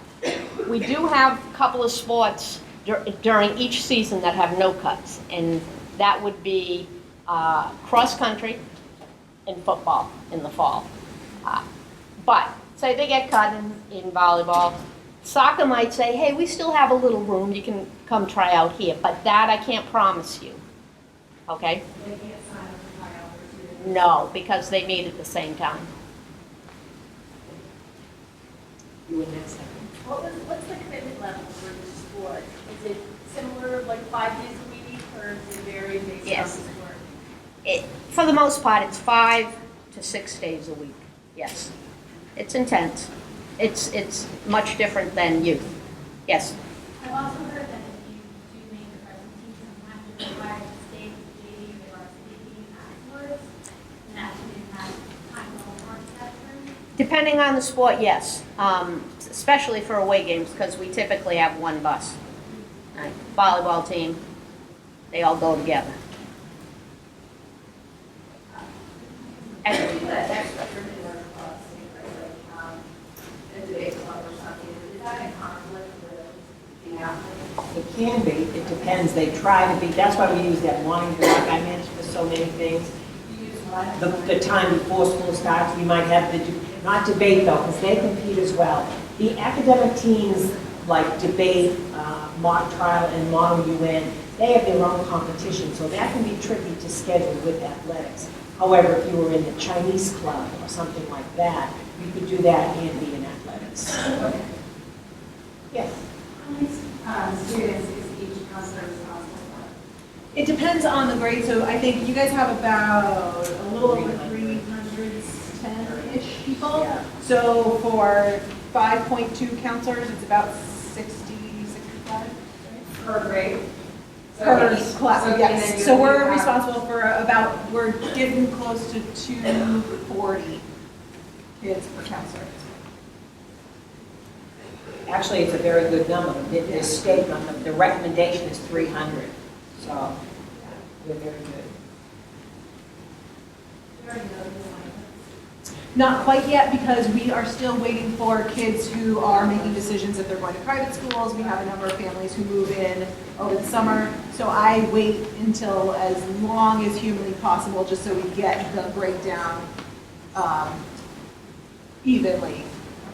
We do have a couple of sports during each season that have no cuts, and that would be cross country and football in the fall. But say they get cut in volleyball. Soccer might say, hey, we still have a little room, you can come try out here, but that I can't promise you, okay? They can't sign up for tryout for 2 days. No, because they meet at the same time. You were next. What's the commitment level for the sport? Is it similar, like 5 days a week, or does it vary based on the Yes. sport? For the most part, it's 5 to 6 days a week, yes. It's intense. It's much different than youth, yes. I've also heard that if you do make the presentation, sometimes you're required to stay with the JV or varsity team afterwards, and that can impact time on that term. Depending on the sport, yes. Especially for away games, because we typically have one bus. Right. Volleyball team, they all go together. And- It can be, it depends, they try to be, that's why we use that morning block I mentioned for so many things. The time before school starts, we might have not debate though, because they compete as well. The academic teams like debate, mock trial, and model UN, they have their own competition, so that can be tricky to schedule with athletics. However, if you were in the Chinese club or something like that, you could do that and be in athletics. Yes? How many students is each counselor responsible for? It depends on the grade, so I think you guys have about a little over 310-ish people. So for 5.2 counselors, it's about 65. Per grade? Per class, So- and then yes. you- So we're you have- responsible for about, we're getting close to 240 kids per counselor. Actually, it's a very good number. The state, the recommendation is 300. So, we're very good. Not quite yet, because we are still waiting for kids who are making decisions if they're going to private schools. We have a number of families who move in over the summer. So I wait until as long as humanly possible, just so we get the breakdown evenly.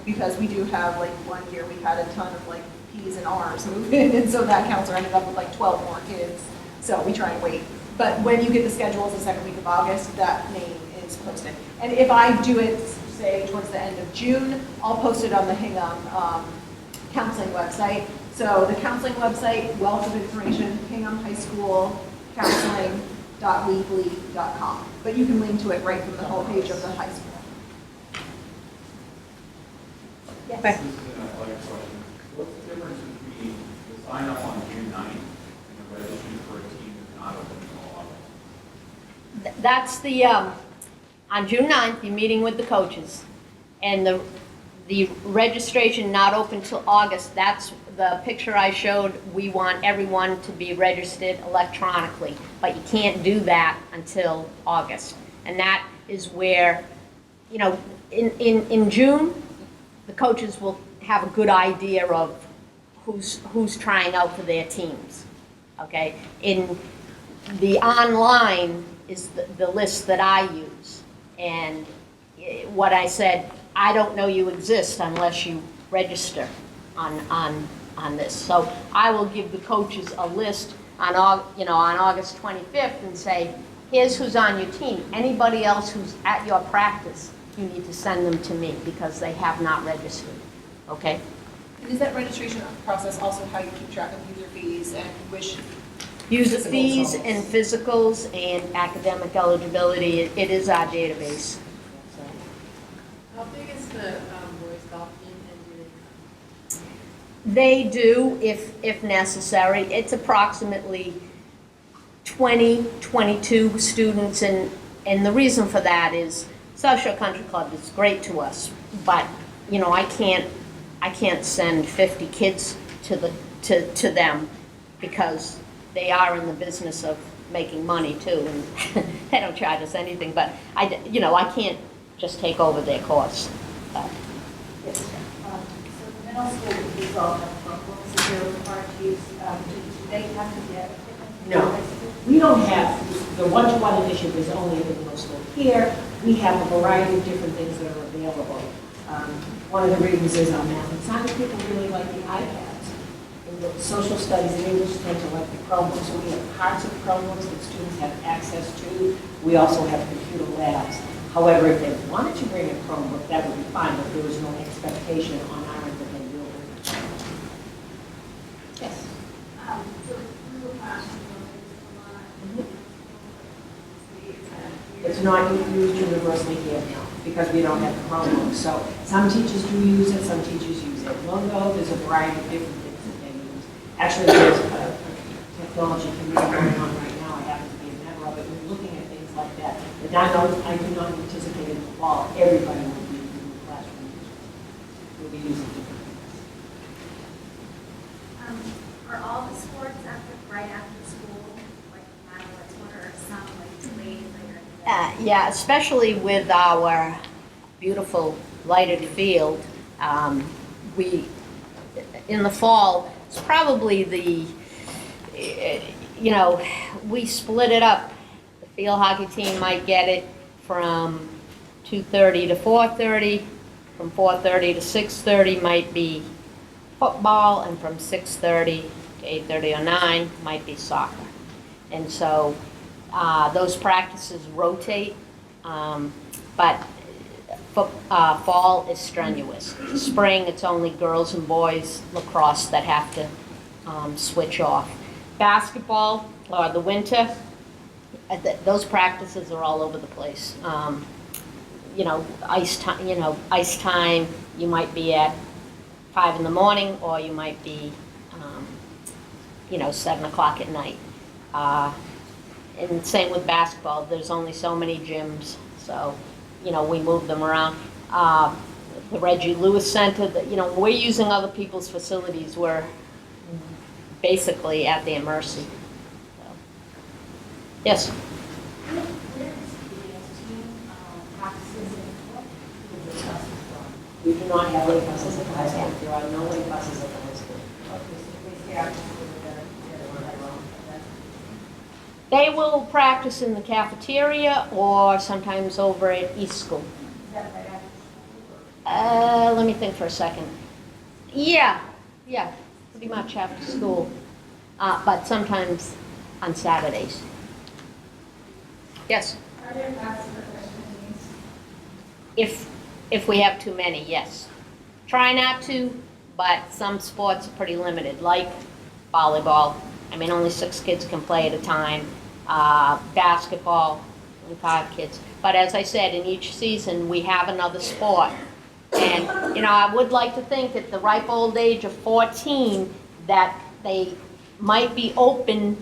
Because we do have, like, one year we had a ton of like P's and R's move in, and so that counselor ended up with like 12 more kids. So we try and wait. But when you get the schedules the second week of August, that name is posted. And if I do it, say, towards the end of June, I'll post it on the Hingham counseling website. So the counseling website, wealth of information, Hingham High School counseling.weebly.com. But you can link to it right from the homepage of the high school. Yes. Okay. This is an athletic question. What's the difference between the sign up on June 9th and the registration for a team that's not open until August? That's the, on June 9th, you're meeting with the coaches, and the registration not open till August, that's the picture I showed. We want everyone to be registered electronically, but you can't do that until August. And that is where, you know, in June, the coaches will have a good idea of who's trying out for their teams, okay? In the online is the list that I use. And what I said, I don't know you exist unless you register on this. So I will give the coaches a list on August 25th and say, here's who's on your team. Anybody else who's at your practice, you need to send them to me because they have not registered, okay? And is that registration process also how you keep track of user fees and which User physicals fees almost? and physicals and academic eligibility, it is our database. How big is the boys golf team and do They do, if necessary. It's approximately 20, 22 students, and the reason for that is South Shore Country Club is great to us, but, you know, I can't send 50 kids to them because they are in the business of making money too, and they don't charge us anything, but I can't just take over their course. So the middle school kids all have Chromebooks that they're required to use. Do they have to get equipment? No. We don't have, the one-to-one initiative is only at the middle school. Here, we have a variety of different things that are available. One of the reasons is our math and science people really like the iPads. In the social studies and English tend to like the Chromebooks. So we have parts of Chromebooks that students have access to. We also have computer labs. However, if they wanted to bring a Chromebook, that would be fine, but there was no expectation on our end that they will bring a Chromebook. Yes. So Google Classroom is a lot. It's not used universally here now because we don't have the Chromebook. So some teachers do use it, some teachers use it. Logo, there's a variety of different things that they use. Actually, there's a technology committee going on right now. I happen to be a member of it. We're looking at things like that. But I do not anticipate in the fall everybody will be using the classroom. We'll be using different things. Are all the sports right after school, like no matter what sport, or some like delayed later? Yeah, especially with our beautiful lighted field, we, in the fall, it's probably we split it up. The field hockey team might get it from 2:30 to 4:30, from 4:30 to 6:30 might be football, and from 6:30 to 8:30 or 9 might be soccer. And so those practices rotate, but fall is strenuous. Spring, it's only girls and boys lacrosse that have to switch off. Basketball, or the winter, those practices are all over the place. Ice time, you might be at 5 in the morning, or you might be, 7 o'clock at night. And same with basketball, there's only so many gyms, so, we move them around. The Reggie Lewis Center, we're using other people's facilities, we're basically at their mercy. So, yes? Where is the team practices in We do not have late buses at the high school. There are no late buses at the high school. They will practice in the cafeteria or sometimes over at East School. Let me think for a second. Yeah, pretty much after school, but sometimes on Saturdays. Yes? Are there classes for freshman teams? If we have too many, yes. Try not to, but some sports are pretty limited, like volleyball. I mean, only 6 kids can play at a time. Basketball, only 5 kids. But as I said, in each season, we have another sport. And, I would like to think at the ripe old age of 14 that they might be open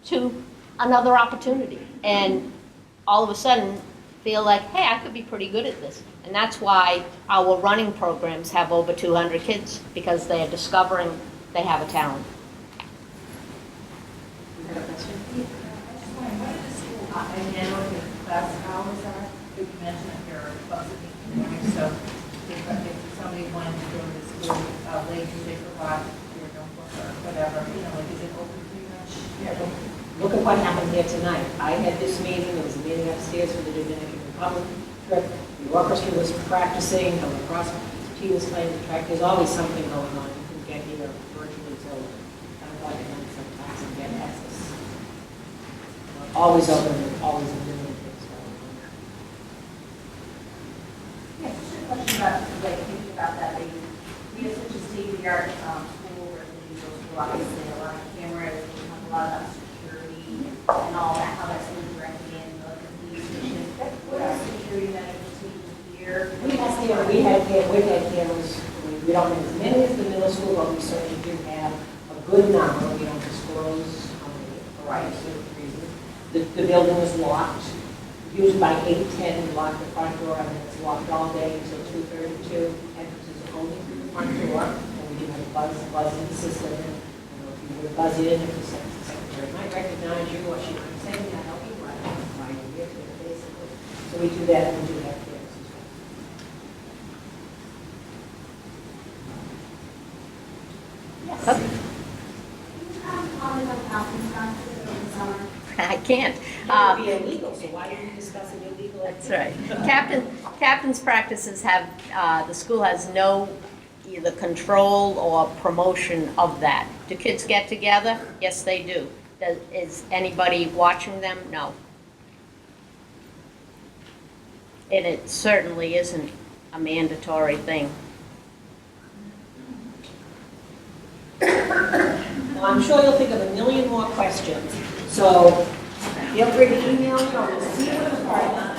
to another opportunity. And all of a sudden, feel like, hey, I could be pretty good at this. And that's why our running programs have over 200 kids, because they are discovering they have a talent. You have a question? What are the school, I know what the class hours are, but you mentioned that there are buses in there, so if somebody wanted to go to school late, do they provide your notebook or whatever, is it open pretty much? Look at what happened here tonight. I had this meeting, there was a meeting upstairs for the Dominican Republic trip. The orchestra was practicing, the lacrosse team was playing the track. There's always something going on. You can get here virtually till 10 o'clock at night sometimes and get access. always open, and always a million things going on. Yeah, just a question about, like, thinking about that, like, we have such a state-of-the-art school versus usual school, obviously, a lot of cameras, we have a lot of security and all that, how that's being directed in, like, the police station. What are security measures taken here? We had cameras, we don't have as many as the middle school, but we certainly do have a good number. We don't disclose how many, for right certain reasons. The building is locked, usually by 8:10, we lock the front door, and then it's locked all day until 2:32. Entrances are only through the front door, and we do have a buzzing system. And, you know, if you would buzz in, if the secretary might recognize you, or she might say, "May I help you?" Why are you here today, basically. So we do that, and we do have cameras as well. Can you comment on housing practices over the summer? I can't. It would be illegal, so why are we discussing illegal That's activity? right. Captain's practices have, the school has no either control or promotion of that. Do kids get together? Yes, they do. Is anybody watching them? No. And it certainly isn't a mandatory thing. Well, I'm sure you'll think of a million more questions, so feel free to email me or we'll see you in the parking lot.